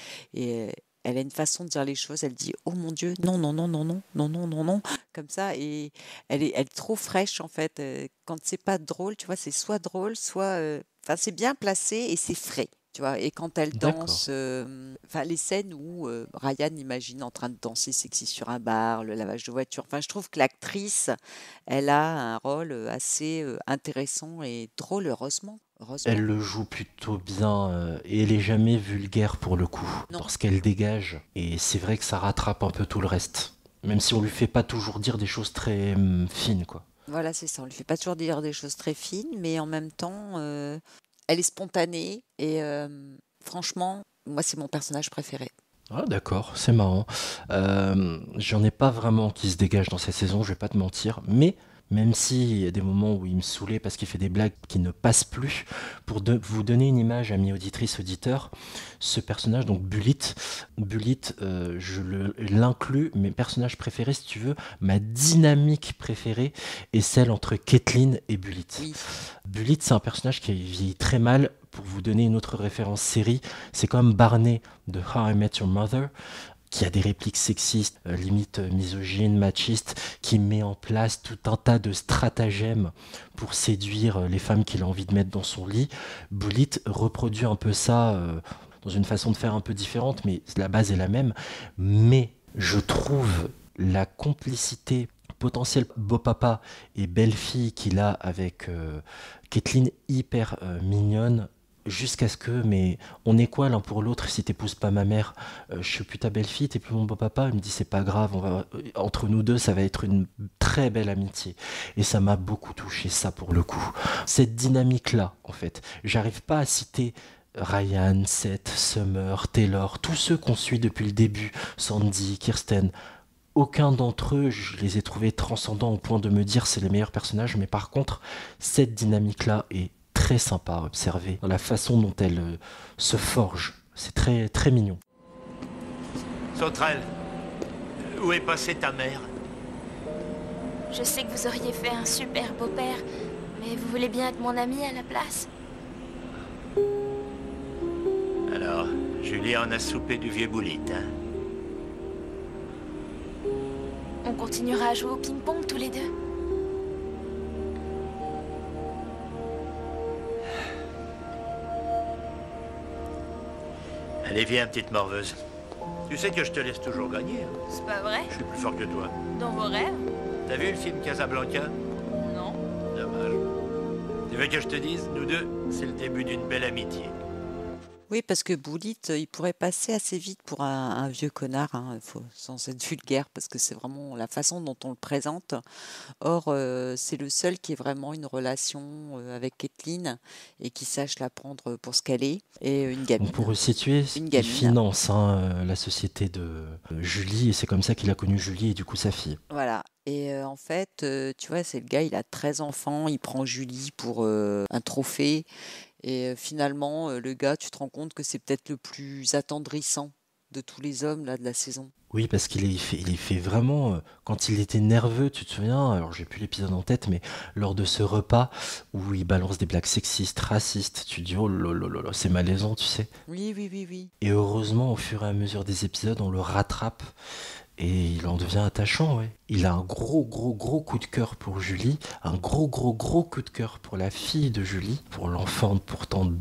elle a une façon de dire les choses. Elle dit « Oh mon Dieu, non, non, non, non, non, non, non, non, non », comme ça. Et elle est trop fraîche, en fait. Quand c'est pas drôle, tu vois, c'est soit drôle, soit... Enfin, c'est bien placé et c'est frais, tu vois. Et quand elle danse... Enfin, les scènes où Ryan imagine en train de danser sexy sur un bar, le lavage de voiture. Enfin, je trouve que l'actrice, elle a un rôle assez intéressant et drôle, heureusement. Elle le joue plutôt bien et elle est jamais vulgaire pour le coup, dans ce qu'elle dégage. Et c'est vrai que ça rattrape un peu tout le reste, même si on lui fait pas toujours dire des choses très fines, quoi. Voilà, c'est ça. On lui fait pas toujours dire des choses très fines, mais en même temps, elle est spontanée et franchement, moi, c'est mon personnage préféré. Ah d'accord, c'est marrant. J'en ai pas vraiment qui se dégage dans cette saison, je vais pas te mentir, mais même s'il y a des moments où il me saoulait parce qu'il fait des blagues qui ne passent plus, pour vous donner une image, amis auditrices, auditeurs, ce personnage, donc Bullitt, l'inclus, mes personnages préférés si tu veux, ma dynamique préférée est celle entre Caitlin et Bullitt. Oui. Bullitt, c'est un personnage qui vieillit très mal. Pour vous donner une autre référence série, c'est comme Barney de How I Met Your Mother, qui a des répliques sexistes, limite misogynes, machistes, qui met en place tout un tas de stratagèmes pour séduire les femmes qu'il a envie de mettre dans son lit. Bullitt reproduit un peu ça dans une façon de faire un peu différente, mais la base est la même. Mais je trouve la complicité potentielle beau papa et belle fille qu'il a avec Caitlin hyper mignonne. Jusqu'à ce que, mais on est quoi l'un pour l'autre si t'épouses pas ma mère, je suis plus ta belle-fille, t'es plus mon beau-papa. Il me dit c'est pas grave, entre nous deux ça va être une très belle amitié. Et ça m'a beaucoup touché, ça pour le coup. Cette dynamique-là, en fait, j'arrive pas à citer Ryan, Seth, Summer, Taylor, tous ceux qu'on suit depuis le début, Sandy, Kirsten. Aucun d'entre eux, je les ai trouvés transcendants au point de me dire c'est les meilleurs personnages, mais par contre, cette dynamique-là est très sympa à observer dans la façon dont elle se forge. C'est très, très mignon. Sauterelle, où est passée ta mère? Je sais que vous auriez fait un super beau-père, mais vous voulez bien être mon ami à la place? Alors, Julie en a soupé du vieux Bullitt, hein? On continuera à jouer au ping-pong tous les deux. Allez, viens, petite morveuse. Tu sais que je te laisse toujours gagner. Hein? C'est pas vrai? Je suis plus fort que toi. Dans vos rêves? T'as vu le film Casablanca? Non. Dommage. Tu veux que je te dise, nous deux, c'est le début d'une belle amitié. Oui, parce que Bullitt, il pourrait passer assez vite pour un vieux connard, hein, sans être vulgaire, parce que c'est vraiment la façon dont on le présente. Or, c'est le seul qui ait vraiment une relation avec Caitlin et qui sache la prendre pour ce qu'elle est, et une gamine. Pour resituer, il finance la société de Julie, et c'est comme ça qu'il a connu Julie et du coup sa fille. Voilà. Et en fait, tu vois, c'est le gars, il a 13 enfants, il prend Julie pour un trophée. Et finalement, le gars, tu te rends compte que c'est peut-être le plus attendrissant de tous les hommes là de la saison. Oui, parce qu'il est fait vraiment, quand il était nerveux, tu te souviens, alors j'ai plus l'épisode en tête, mais lors de ce repas où il balance des blagues sexistes, racistes, tu te dis oh là là là, c'est malaisant, tu sais. Oui, oui, oui, oui. Et heureusement, au fur et à mesure des épisodes, on le rattrape. Et il en devient attachant, ouais. Il a un gros coup de cœur pour Julie, un gros coup de cœur pour la fille de Julie, pour l'enfant pourtant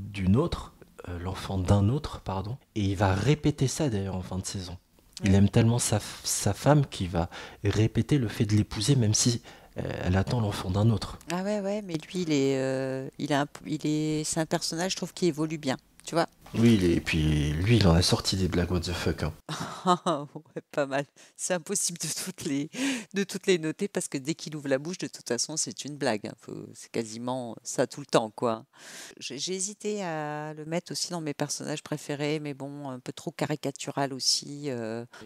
l'enfant d'un autre, pardon. Et il va répéter ça d'ailleurs en fin de saison. Il aime tellement sa femme qu'il va répéter le fait de l'épouser, même si elle attend l'enfant d'un autre. Ah ouais, mais lui, c'est un personnage, je trouve, qui évolue bien, tu vois. Oui, et puis lui, il en a sorti des blagues what the fuck. Hein. Ouais, pas mal. C'est impossible de toutes les noter parce que dès qu'il ouvre la bouche, de toute façon, c'est une blague. Hein. C'est quasiment ça tout le temps, quoi. J'ai hésité à le mettre aussi dans mes personnages préférés, mais bon, un peu trop caricatural aussi.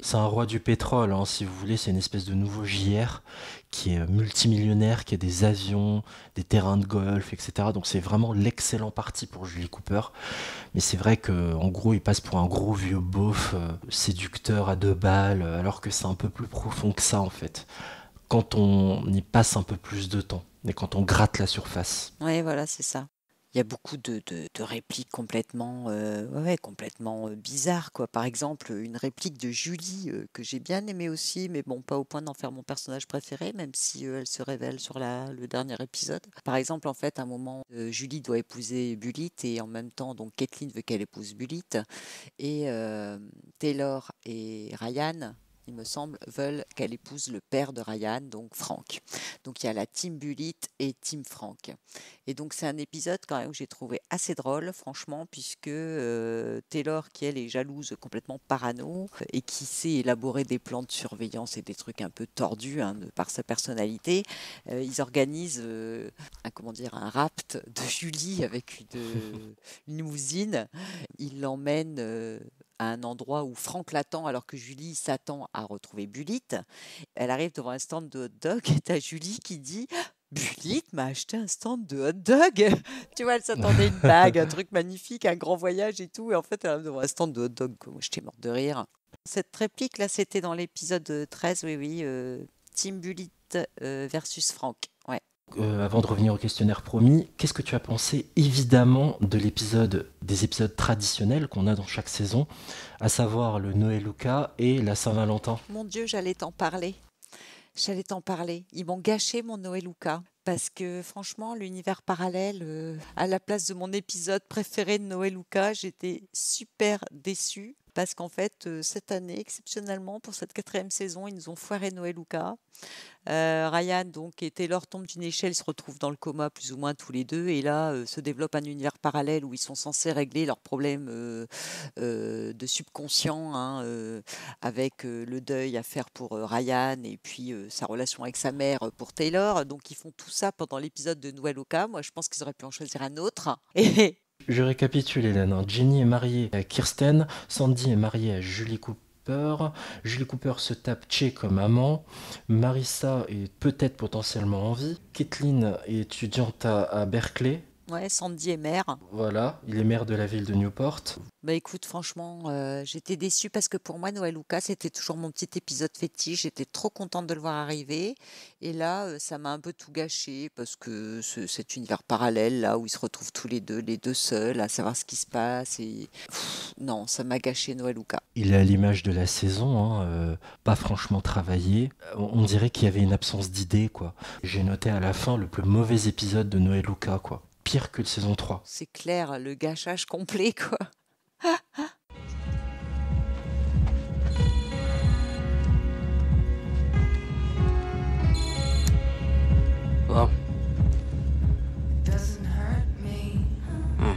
C'est un roi du pétrole, hein, si vous voulez. C'est une espèce de nouveau JR qui est multimillionnaire, qui a des avions, des terrains de golf, etc. Donc c'est vraiment l'excellent parti pour Julie Cooper. Mais c'est vrai qu'en gros, il passe pour un gros vieux beauf séducteur à 2 balles, alors que c'est un peu plus profond que ça, en fait. Quand on y passe un peu plus de temps, et quand on gratte la surface. Oui, voilà, c'est ça. Il y a beaucoup de répliques complètement bizarres, quoi. Par exemple, une réplique de Julie que j'ai bien aimée aussi, mais bon, pas au point d'en faire mon personnage préféré, même si elle se révèle sur le dernier épisode. Par exemple, en fait, à un moment, Julie doit épouser Bullitt et en même temps, donc Caitlin veut qu'elle épouse Bullitt et Taylor et Ryan il me semble, veulent qu'elle épouse le père de Ryan, donc Frank. Donc il y a la team Bullitt et team Frank. Et donc c'est un épisode quand même que j'ai trouvé assez drôle, franchement, puisque Taylor, qui elle est jalouse, complètement parano, et qui sait élaborer des plans de surveillance et des trucs un peu tordus par sa personnalité, ils organisent un rapt de Julie avec une limousine. Ils l'emmènent à un endroit où Franck l'attend alors que Julie s'attend à retrouver Bullitt. Elle arrive devant un stand de hot dog et t'as Julie qui dit Bullitt m'a acheté un stand de hot dog. Tu vois, elle s'attendait à une bague, un truc magnifique, un grand voyage et tout. Et en fait, elle arrive devant un stand de hot dog. Moi, j'étais morte de rire. Cette réplique là, c'était dans l'épisode 13, oui, Team Bullitt versus Franck. Ouais. Avant de revenir au questionnaire promis, qu'est-ce que tu as pensé évidemment des épisodes traditionnels qu'on a dans chaque saison, à savoir le Noël Lucas et la Saint-Valentin? Mon Dieu, j'allais t'en parler. Ils m'ont gâché mon Noël Lucas. Parce que franchement, l'univers parallèle, à la place de mon épisode préféré de Noël Lucas, j'étais super déçue. Parce qu'en fait, cette année, exceptionnellement, pour cette 4e saison, ils nous ont foiré Noël Lucas. Ryan donc, et Taylor tombent d'une échelle, se retrouvent dans le coma plus ou moins tous les deux. Et là, se développe un univers parallèle où ils sont censés régler leurs problèmes de subconscient, avec le deuil à faire pour Ryan et puis sa relation avec sa mère pour Taylor. Donc, ils font tout ça pendant l'épisode de Noël Lucas. Moi, je pense qu'ils auraient pu en choisir un autre. Et je récapitule, Hélène. Ginny est mariée à Kirsten, Sandy est mariée à Julie Cooper. Julie Cooper se tape Che comme amant. Marissa est peut-être potentiellement en vie. Kathleen est étudiante à Berkeley. ouais, Sandy est mère. Voilà, il est maire de la ville de Newport. Bah écoute, franchement, j'étais déçue parce que pour moi, Noël Lucas, c'était toujours mon petit épisode fétiche. J'étais trop contente de le voir arriver. Et là, ça m'a un peu tout gâché parce que cet univers parallèle, là, où ils se retrouvent tous les deux seuls, à savoir ce qui se passe. Et non, ça m'a gâché Noël Lucas. Il est à l'image de la saison, pas franchement travaillé. On dirait qu'il y avait une absence d'idées, quoi. J'ai noté à la fin le plus mauvais épisode de Noël Lucas, quoi. Pire que la saison 3. C'est clair, le gâchage complet, quoi. Hello? Hi.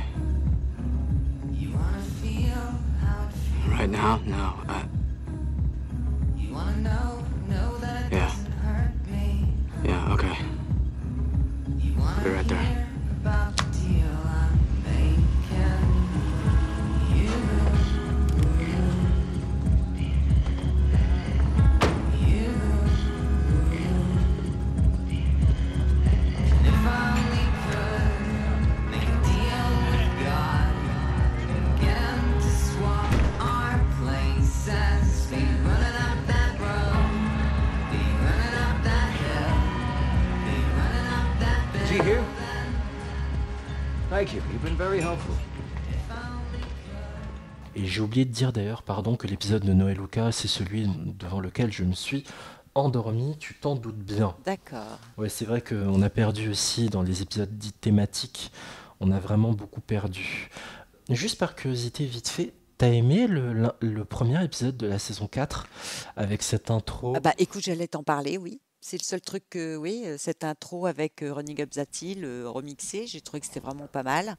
Right now? No. Yeah. Yeah, okay. I'll be right there. Here? Thank you. You've been very helpful. Et j'ai oublié de dire d'ailleurs, pardon, que l'épisode de Noël Lucas, c'est celui devant lequel je me suis endormi, tu t'en doutes bien. D'accord. Ouais, c'est vrai qu'on a perdu aussi dans les épisodes dits thématiques, on a vraiment beaucoup perdu. Juste par curiosité, vite fait, t'as aimé le premier épisode de la saison 4 avec cette intro? Ah bah écoute, j'allais t'en parler, oui. C'est le seul truc que, oui, cette intro avec Running Up That Hill remixée, j'ai trouvé que c'était vraiment pas mal.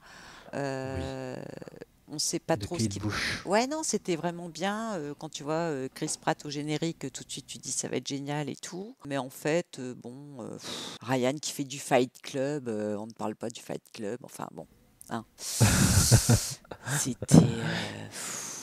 On sait pas De trop Kate ce qui. Bush. Ouais, non, c'était vraiment bien. Quand tu vois Chris Pratt au générique, tout de suite tu dis ça va être génial et tout. Mais en fait, Ryan qui fait du Fight Club, on ne parle pas du Fight Club, enfin bon. Hein. C'était.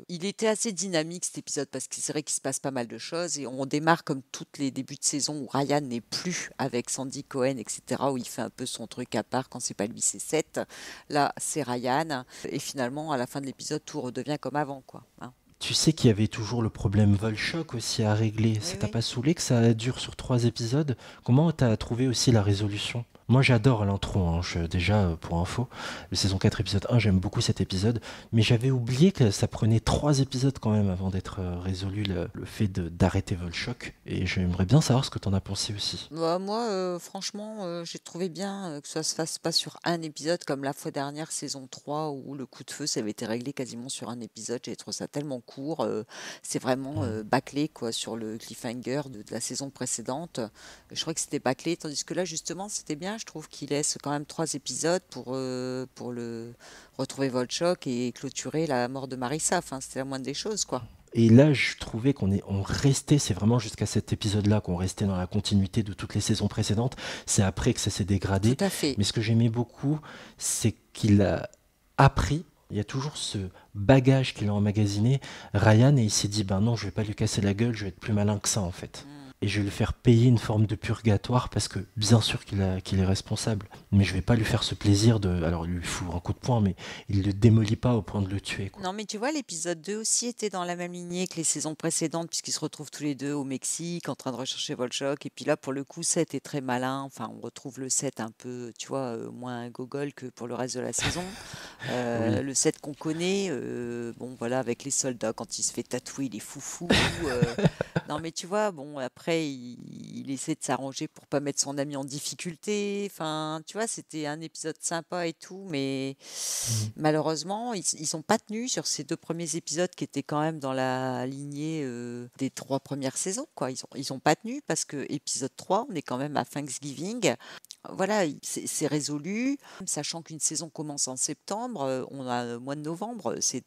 Il était assez dynamique cet épisode parce que c'est vrai qu'il se passe pas mal de choses et on démarre comme tous les débuts de saison où Ryan n'est plus avec Sandy Cohen, etc., où il fait un peu son truc à part quand c'est pas lui, c'est Seth. Là, c'est Ryan et finalement, à la fin de l'épisode, tout redevient comme avant, quoi. Hein. Tu sais qu'il y avait toujours le problème Volchok aussi à régler. Ça t'a pas saoulé que ça dure sur 3 épisodes? Comment t'as trouvé aussi la résolution? Moi j'adore l'intro, hein. Déjà pour info, le saison 4 épisode 1, j'aime beaucoup cet épisode, mais j'avais oublié que ça prenait 3 épisodes quand même avant d'être résolu le fait d'arrêter Volchok, et j'aimerais bien savoir ce que t'en as pensé aussi. Bah, moi, franchement, j'ai trouvé bien que ça se fasse pas sur un épisode comme la fois dernière, saison 3, où le coup de feu, ça avait été réglé quasiment sur un épisode. J'ai trouvé ça tellement court. C'est vraiment bâclé quoi, sur le cliffhanger de la saison précédente. Je crois que c'était bâclé, tandis que là, justement, c'était bien. Je trouve qu'il laisse quand même 3 épisodes pour le retrouver Volchok et clôturer la mort de Marissa. Enfin, c'était la moindre des choses, quoi. Et là, je trouvais on restait, c'est vraiment jusqu'à cet épisode-là qu'on restait dans la continuité de toutes les saisons précédentes. C'est après que ça s'est dégradé. Tout à fait. Mais ce que j'aimais beaucoup, c'est qu'il a appris. Il y a toujours ce bagage qu'il a emmagasiné, Ryan, et il s'est dit, ben non, je vais pas lui casser la gueule, je vais être plus malin que ça, en fait. Et je vais lui faire payer une forme de purgatoire parce que bien sûr qu'il est responsable. Mais je vais pas lui faire ce plaisir de... Alors il lui fout un coup de poing, mais il le démolit pas au point de le tuer, quoi. Non, mais tu vois, l'épisode 2 aussi était dans la même lignée que les saisons précédentes, puisqu'ils se retrouvent tous les deux au Mexique en train de rechercher Volchok. Et puis là, pour le coup, Seth est très malin. Enfin, on retrouve le Seth un peu, tu vois, moins gogol que pour le reste de la saison. Oui. Le Seth qu'on connaît, bon, voilà, avec les soldats, quand il se fait tatouer, il est foufou. Non, mais tu vois, bon, après, il essaie de s'arranger pour pas mettre son ami en difficulté. Enfin, tu vois, c'était un épisode sympa et tout, mais malheureusement, ils sont pas tenus sur ces 2 premiers épisodes qui étaient quand même dans la lignée des 3 premières saisons, quoi. Ils ont pas tenu parce que épisode 3, on est quand même à Thanksgiving. Voilà, c'est résolu. Sachant qu'une saison commence en septembre, on a le mois de novembre, c'est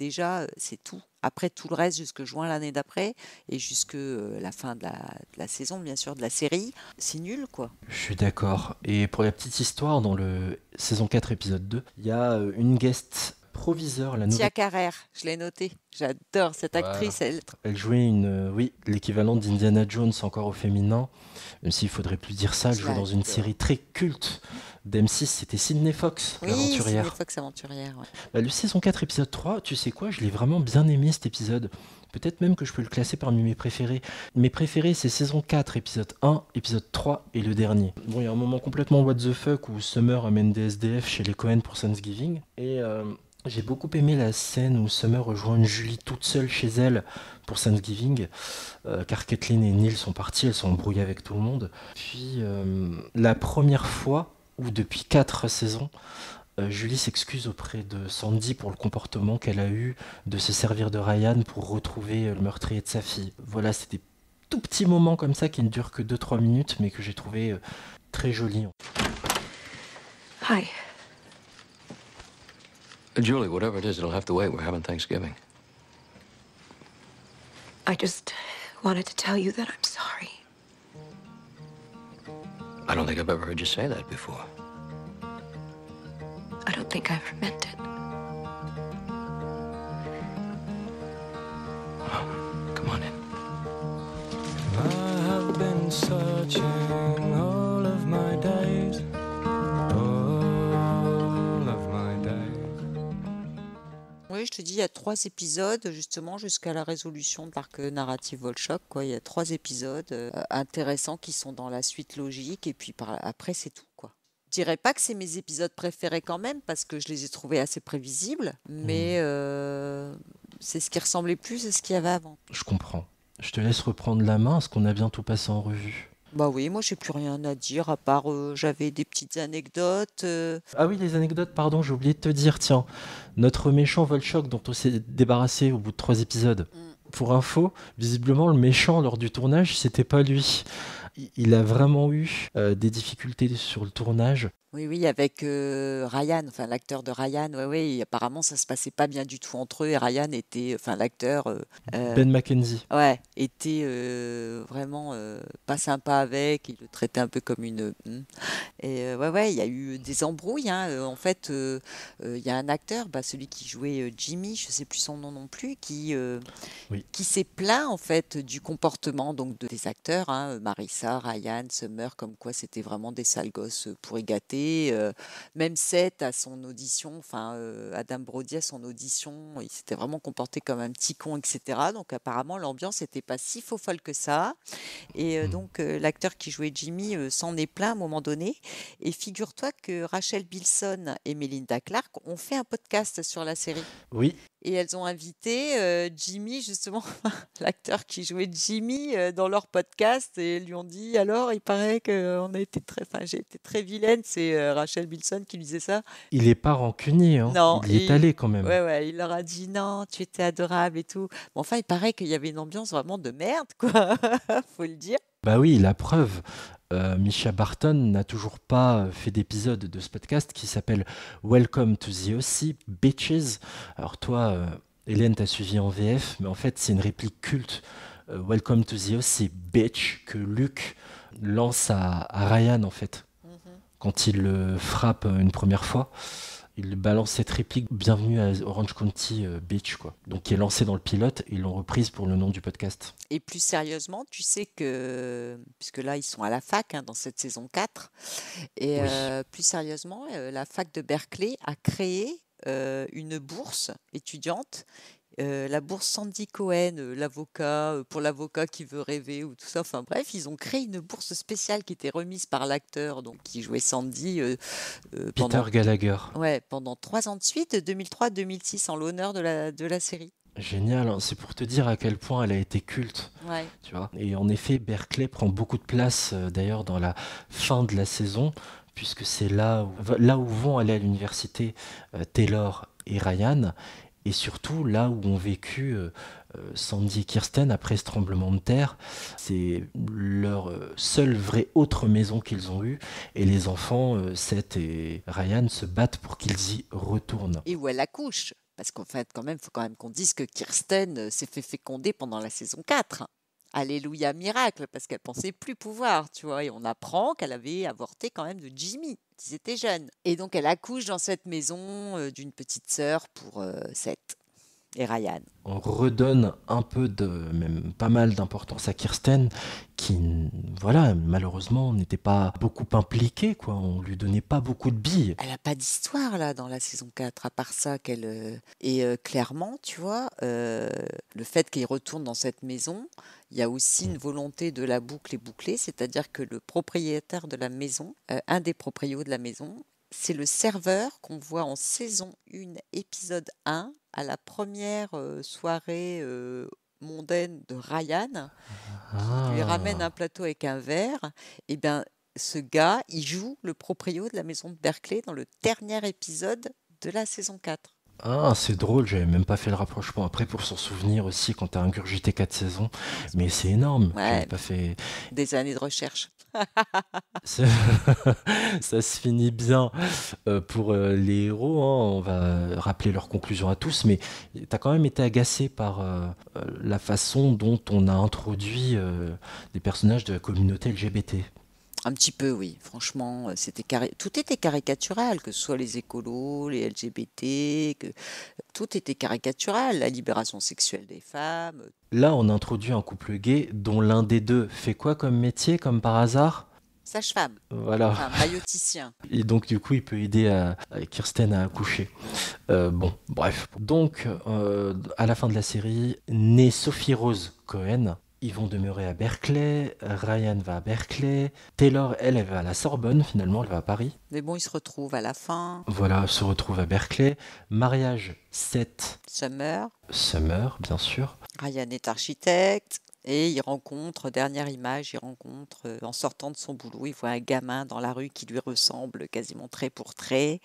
tout. Après, tout le reste jusque juin l'année d'après et jusque la fin de la saison, bien sûr, de la série, c'est nul, quoi. Je suis d'accord. Et pour la petite histoire, dans le saison 4, épisode 2, il y a une guest proviseur, la Tia nouvelle... Carrère, je l'ai noté. J'adore cette actrice. Voilà. Elle jouait l'équivalent d'Indiana Jones encore au féminin, même s'il faudrait plus dire ça. Elle jouait dans une série très culte d'M6, c'était Sydney Fox, Oui, l'aventurière. Sydney Fox, aventurière. Ouais. Bah, le saison 4, épisode 3, tu sais quoi, je l'ai vraiment bien aimé cet épisode. Peut-être même que je peux le classer parmi mes préférés. Mes préférés, c'est saison 4, épisode 1, épisode 3 et le dernier. Bon, il y a un moment complètement what the fuck où Summer amène des SDF chez les Cohen pour Thanksgiving. Et j'ai beaucoup aimé la scène où Summer rejoint Julie toute seule chez elle pour Thanksgiving, car Kathleen et Neil sont partis, elles sont embrouillées avec tout le monde. Puis la première fois où depuis 4 saisons, Julie s'excuse auprès de Sandy pour le comportement qu'elle a eu de se servir de Ryan pour retrouver le meurtrier de sa fille. Voilà, c'est des tout petits moments comme ça qui ne durent que 2-3 minutes, mais que j'ai trouvé très jolis. Hi. Julie, whatever it is, it'll have to wait. We're having Thanksgiving. I just wanted to tell you that I'm sorry. I don't think I've ever heard you say that before. I don't think I ever meant it. Come on in. I have been searching all of my days. All of my days. Oui, je te dis, il y a 3 épisodes, justement, jusqu'à la résolution de l'arc narratif Volchok, quoi. Il y a 3 épisodes intéressants qui sont dans la suite logique, et puis après, c'est tout, quoi. Je dirais pas que c'est mes épisodes préférés quand même, parce que je les ai trouvés assez prévisibles, mais c'est ce qui ressemblait plus à ce qu'il y avait avant. Je comprends. Je te laisse reprendre la main, est-ce qu'on a bientôt passé en revue? Bah oui, moi j'ai plus rien à dire, à part j'avais des petites anecdotes. Ah oui, les anecdotes, pardon, j'ai oublié de te dire, tiens, notre méchant Volchok dont on s'est débarrassé au bout de 3 épisodes. Pour info, visiblement le méchant lors du tournage, c'était pas lui. Il a vraiment eu des difficultés sur le tournage. Oui, avec Ryan, enfin l'acteur de Ryan, oui, apparemment ça se passait pas bien du tout entre eux et Ryan était, enfin l'acteur... Ben McKenzie. Ouais, était vraiment pas sympa avec, il le traitait un peu comme une... Et il y a eu des embrouilles, hein. En fait, il y a un acteur, celui qui jouait Jimmy, je sais plus son nom non plus, qui s'est plaint en fait du comportement donc des acteurs, hein, Marissa, Ryan, Summer, comme quoi c'était vraiment des sales gosses pourri gâtés passé. Même Seth à son audition, enfin Adam Brody à son audition, il s'était vraiment comporté comme un petit con, etc. Donc apparemment l'ambiance n'était pas si faux folle que ça. Et donc l'acteur qui jouait Jimmy s'en est plaint à un moment donné. Et figure-toi que Rachel Bilson et Melinda Clarke ont fait un podcast sur la série. Oui. Et elles ont invité Jimmy, justement, l'acteur qui jouait Jimmy, dans leur podcast, et elles lui ont dit, alors, il paraît qu'on a été j'ai été très vilaine, c'est Rachel Bilson qui lui disait ça. Il est pas rancunier, hein. Non, Il y est allé quand même. Ouais, il leur a dit, non, tu étais adorable et tout. Bon, enfin, il paraît qu'il y avait une ambiance vraiment de merde, quoi, faut le dire. Bah oui, la preuve. Misha Barton n'a toujours pas fait d'épisode de ce podcast qui s'appelle Welcome to the OC, Bitches. Alors toi, Hélène, t'as suivi en VF, mais en fait c'est une réplique culte. Welcome to the OC, bitch, que Luke lance à Ryan en fait. Quand il le frappe une première fois, il balance cette réplique bienvenue à Orange County Beach, quoi. Donc qui est lancée dans le pilote, ils l'ont reprise pour le nom du podcast. Et plus sérieusement, tu sais que, puisque là ils sont à la fac dans cette saison 4, et plus sérieusement, la fac de Berkeley a créé une bourse étudiante. La bourse Sandy Cohen, l'avocat, pour l'avocat qui veut rêver ou tout ça. Enfin bref, ils ont créé une bourse spéciale qui était remise par l'acteur donc qui jouait Sandy Peter Gallagher. Ouais, pendant 3 ans de suite, 2003-2006, en l'honneur de la série. Génial, hein. C'est pour te dire à quel point elle a été culte. Ouais. Tu vois. Et en effet, Berkeley prend beaucoup de place d'ailleurs dans la fin de la saison, puisque c'est là où vont aller à l'université Taylor et Ryan. Et surtout, là où ont vécu Sandy et Kirsten après ce tremblement de terre, c'est leur seule vraie autre maison qu'ils ont eue. Et les enfants, Seth et Ryan, se battent pour qu'ils y retournent. Et où elle accouche. Parce qu'en fait, il faut quand même qu'on dise que Kirsten s'est fait féconder pendant la saison 4. Alléluia, miracle, parce qu'elle pensait plus pouvoir, tu vois. Et on apprend qu'elle avait avorté quand même de Jimmy, qu'ils étaient jeunes. Et donc, elle accouche dans cette maison d'une petite sœur pour Seth et Ryan. On redonne un peu même pas mal d'importance à Kirsten, qui, voilà, malheureusement, n'était pas beaucoup impliquée, quoi. On lui donnait pas beaucoup de billes. Elle n'a pas d'histoire, là, dans la saison 4, à part ça qu'elle... Et clairement, tu vois, le fait qu'elle retourne dans cette maison, il y a aussi une volonté de la boucle est bouclée, c'est-à-dire que le propriétaire de la maison, un des proprios de la maison, c'est le serveur qu'on voit en saison 1, épisode 1, à la première soirée mondaine de Ryan, qui lui ramène un plateau avec un verre. Et bien, ce gars, il joue le proprio de la maison de Berkeley dans le dernier épisode de la saison 4. Ah, c'est drôle, j'avais même pas fait le rapprochement. Après, pour s'en souvenir aussi, quand t'as ingurgité 4 saisons, mais c'est énorme. Ouais, j'avais pas fait... Des années de recherche. Ça se finit bien pour les héros, hein. On va rappeler leurs conclusions à tous, mais t'as quand même été agacé par la façon dont on a introduit des personnages de la communauté LGBT. Un petit peu, oui. Franchement, tout était caricatural, que ce soit les écolos, les LGBT, tout était caricatural. La libération sexuelle des femmes. Là, on introduit un couple gay dont l'un des deux fait quoi comme métier, comme par hasard ? Sage-femme. Voilà. Enfin, mailloticien. Et donc, du coup, il peut aider à Kirsten à accoucher. Bon, bref. Donc, à la fin de la série, née Sophie Rose Cohen. Ils vont demeurer à Berkeley, Ryan va à Berkeley, Taylor, elle va à la Sorbonne, finalement, elle va à Paris. Mais bon, ils se retrouvent à la fin. Voilà, se retrouvent à Berkeley. Mariage, Seth. Summer, bien sûr. Ryan est architecte. Et il rencontre, dernière image, en sortant de son boulot, il voit un gamin dans la rue qui lui ressemble quasiment trait pour trait,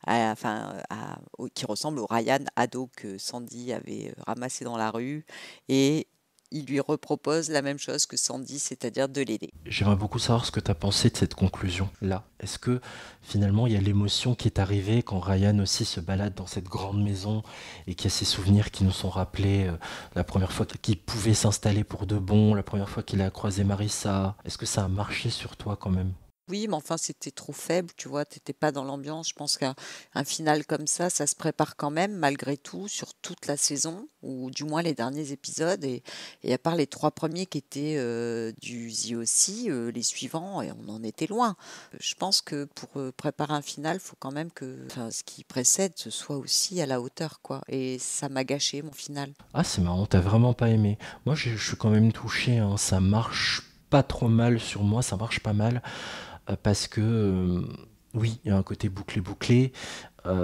qui ressemble au Ryan ado que Sandy avait ramassé dans la rue. Et il lui repropose la même chose que Sandy, c'est-à-dire de l'aider. J'aimerais beaucoup savoir ce que tu as pensé de cette conclusion-là. Est-ce que finalement il y a l'émotion qui est arrivée quand Ryan aussi se balade dans cette grande maison et qu'il y a ces souvenirs qui nous sont rappelés la première fois qu'il pouvait s'installer pour de bon, la première fois qu'il a croisé Marissa. Est-ce que ça a marché sur toi quand même ? Oui, mais enfin, c'était trop faible, tu vois, t'étais pas dans l'ambiance. Je pense qu'un final comme ça se prépare quand même, malgré tout, sur toute la saison, ou du moins les derniers épisodes. Et à part les 3 premiers qui étaient du The aussi, les suivants, et on en était loin. Je pense que pour préparer un final, il faut quand même que ce qui précède ce soit aussi à la hauteur, quoi. Et ça m'a gâché mon final. Ah, c'est marrant, t'as vraiment pas aimé. Moi, je suis quand même touché, hein, ça marche pas trop mal sur moi, ça marche pas mal. Parce que, oui, il y a un côté bouclé.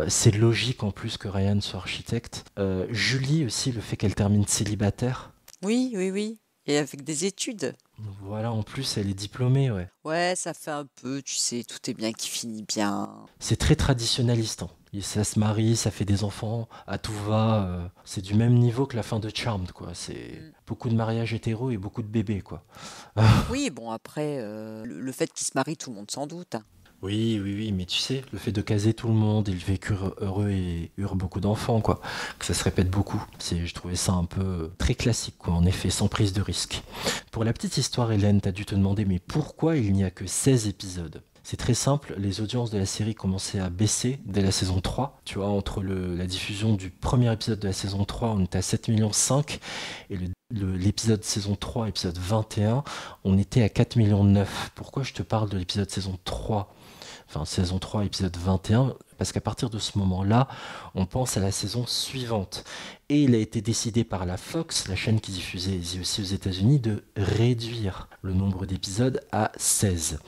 C'est logique en plus que Ryan soit architecte. Julie aussi, le fait qu'elle termine célibataire. Oui. Et avec des études. Voilà, en plus, elle est diplômée, ouais. Ouais, ça fait un peu, tu sais, tout est bien qui finit bien. C'est très traditionnaliste, hein. Et ça se marie, ça fait des enfants, à tout va. C'est du même niveau que la fin de Charmed, quoi. C'est beaucoup de mariages hétéros et beaucoup de bébés, quoi. Oui, bon, après, le fait qu'ils se marient, tout le monde s'en doute. Oui, mais tu sais, le fait de caser tout le monde, ils vécurent heureux et eurent beaucoup d'enfants, quoi. Que ça se répète beaucoup. Je trouvais ça un peu très classique, quoi, en effet, sans prise de risque. Pour la petite histoire, Hélène, t'as dû te demander, mais pourquoi il n'y a que 16 épisodes ? C'est très simple, les audiences de la série commençaient à baisser dès la saison 3. Tu vois, entre la diffusion du premier épisode de la saison 3, on était à 7,5 millions, et l'épisode saison 3, épisode 21, on était à 4,9 millions. Pourquoi je te parle de l'épisode saison 3 ? Enfin, saison 3, épisode 21, parce qu'à partir de ce moment-là, on pense à la saison suivante. Et il a été décidé par la Fox, la chaîne qui diffusait aussi aux États-Unis, de réduire le nombre d'épisodes à 16.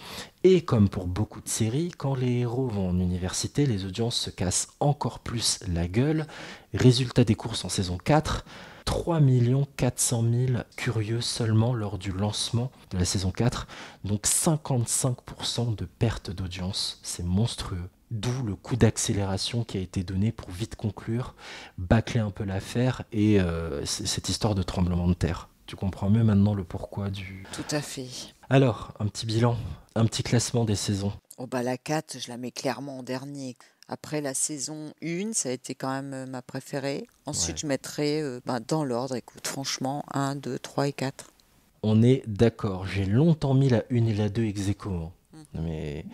Et comme pour beaucoup de séries, quand les héros vont en université, les audiences se cassent encore plus la gueule. Résultat des courses en saison 4, 3 400 000 curieux seulement lors du lancement de la saison 4, donc 55% de perte d'audience, c'est monstrueux. D'où le coup d'accélération qui a été donné pour vite conclure, bâcler un peu l'affaire et cette histoire de tremblement de terre. Tu comprends mieux maintenant le pourquoi du... Tout à fait. Alors, un petit bilan, un petit classement des saisons. Oh bah la 4, je la mets clairement en dernier. Après la saison 1, ça a été quand même ma préférée. Ensuite, je mettrai dans l'ordre, écoute, franchement, 1, 2, 3 et 4. On est d'accord, j'ai longtemps mis la 1 et la 2 ex aequo. Mais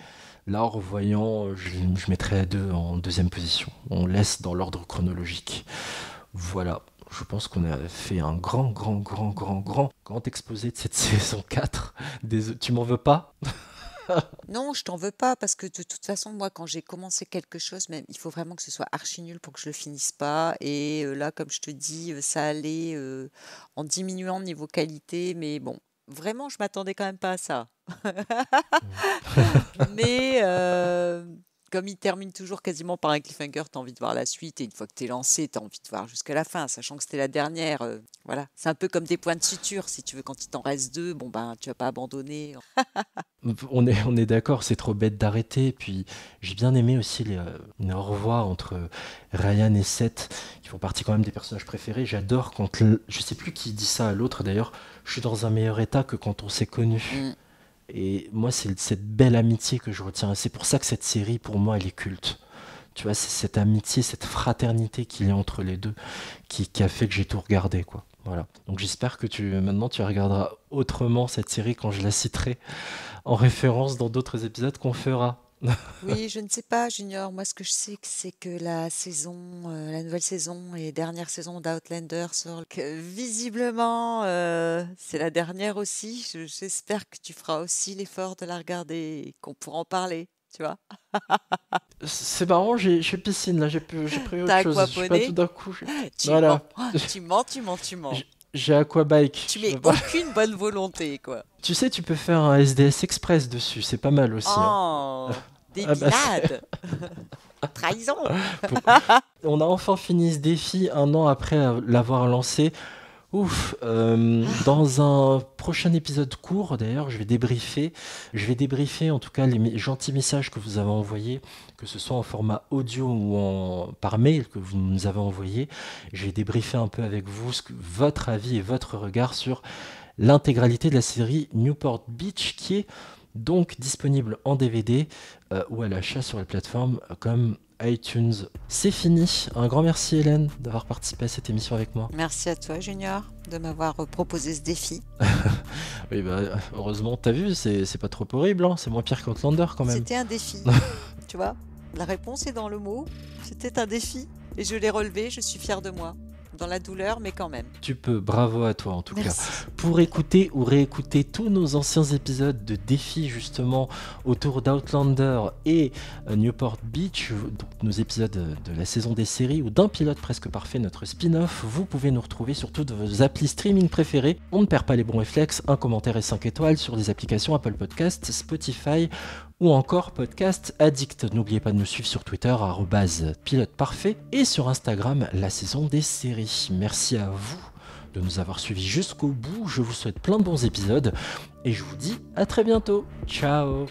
là, en revoyant, je mettrai la 2 en deuxième position. On laisse dans l'ordre chronologique. Voilà, je pense qu'on a fait un grand exposé de cette saison 4. Tu m'en veux pas ? Non, je t'en veux pas parce que de toute façon, moi, quand j'ai commencé quelque chose, même, il faut vraiment que ce soit archi nul pour que je le finisse pas. Et là, comme je te dis, ça allait en diminuant niveau qualité, mais bon, vraiment, je m'attendais quand même pas à ça. Mais comme il termine toujours quasiment par un cliffhanger, t'as envie de voir la suite, et une fois que t'es lancé, t'as envie de voir jusqu'à la fin, sachant que c'était la dernière. Voilà, c'est un peu comme des points de suture, si tu veux, quand il t'en reste 2, bon ben, tu vas pas abandonner. On est d'accord, c'est trop bête d'arrêter. Puis j'ai bien aimé aussi les au revoir entre Ryan et Seth, qui font partie quand même des personnages préférés. J'adore quand, je sais plus qui dit ça à l'autre d'ailleurs, je suis dans un meilleur état que quand on s'est connus. Et moi, c'est cette belle amitié que je retiens. C'est pour ça que cette série, pour moi, elle est culte. Tu vois, c'est cette amitié, cette fraternité qu'il y a entre les deux qui a fait que j'ai tout regardé, quoi. Voilà. Donc j'espère que maintenant tu regarderas autrement cette série quand je la citerai en référence dans d'autres épisodes qu'on fera. Oui, je ne sais pas, Junior. Moi, ce que je sais, c'est que la nouvelle saison et dernière saison d'Outlander sort. Que visiblement, c'est la dernière aussi. J'espère que tu feras aussi l'effort de la regarder et qu'on pourra en parler, tu vois. C'est marrant, j'ai piscine là, j'ai pris autre chose. Je suis pas tout d'un coup. Voilà. Tu mens. J'ai Aquabike. Tu mets aucune bonne volonté, quoi. Tu sais, tu peux faire un SDS Express dessus, c'est pas mal aussi. Oh, débinade. Trahison. On a enfin fini ce défi 1 an après l'avoir lancé. Ouf, dans un prochain épisode court, d'ailleurs, je vais débriefer en tout cas les gentils messages que vous avez envoyés, que ce soit en format audio ou par mail que vous nous avez envoyé. Je vais débriefer un peu avec vous votre avis et votre regard sur l'intégralité de la série Newport Beach, qui est donc disponible en DVD ou à l'achat sur les plateformes comme iTunes. C'est fini. Un grand merci Hélène d'avoir participé à cette émission avec moi. Merci à toi Junior de m'avoir proposé ce défi. Oui, bah, heureusement, t'as vu, c'est pas trop horrible, hein. C'est moins pire qu'Outlander quand même. C'était un défi, tu vois. La réponse est dans le mot. C'était un défi et je l'ai relevé. Je suis fière de moi. Dans la douleur, mais quand même. Tu peux, bravo à toi en tout Merci. cas. Pour écouter ou réécouter tous nos anciens épisodes de défis justement autour d'Outlander et Newport Beach, donc nos épisodes de la saison des séries ou d'un pilote presque parfait, notre spin-off, vous pouvez nous retrouver sur toutes vos applis streaming préférées. On ne perd pas les bons réflexes, un commentaire et 5 étoiles sur les applications Apple Podcasts, Spotify ou encore Podcast Addict. N'oubliez pas de nous suivre sur Twitter @piloteparfait et sur Instagram la saison des séries. Merci à vous de nous avoir suivis jusqu'au bout. Je vous souhaite plein de bons épisodes et je vous dis à très bientôt. Ciao.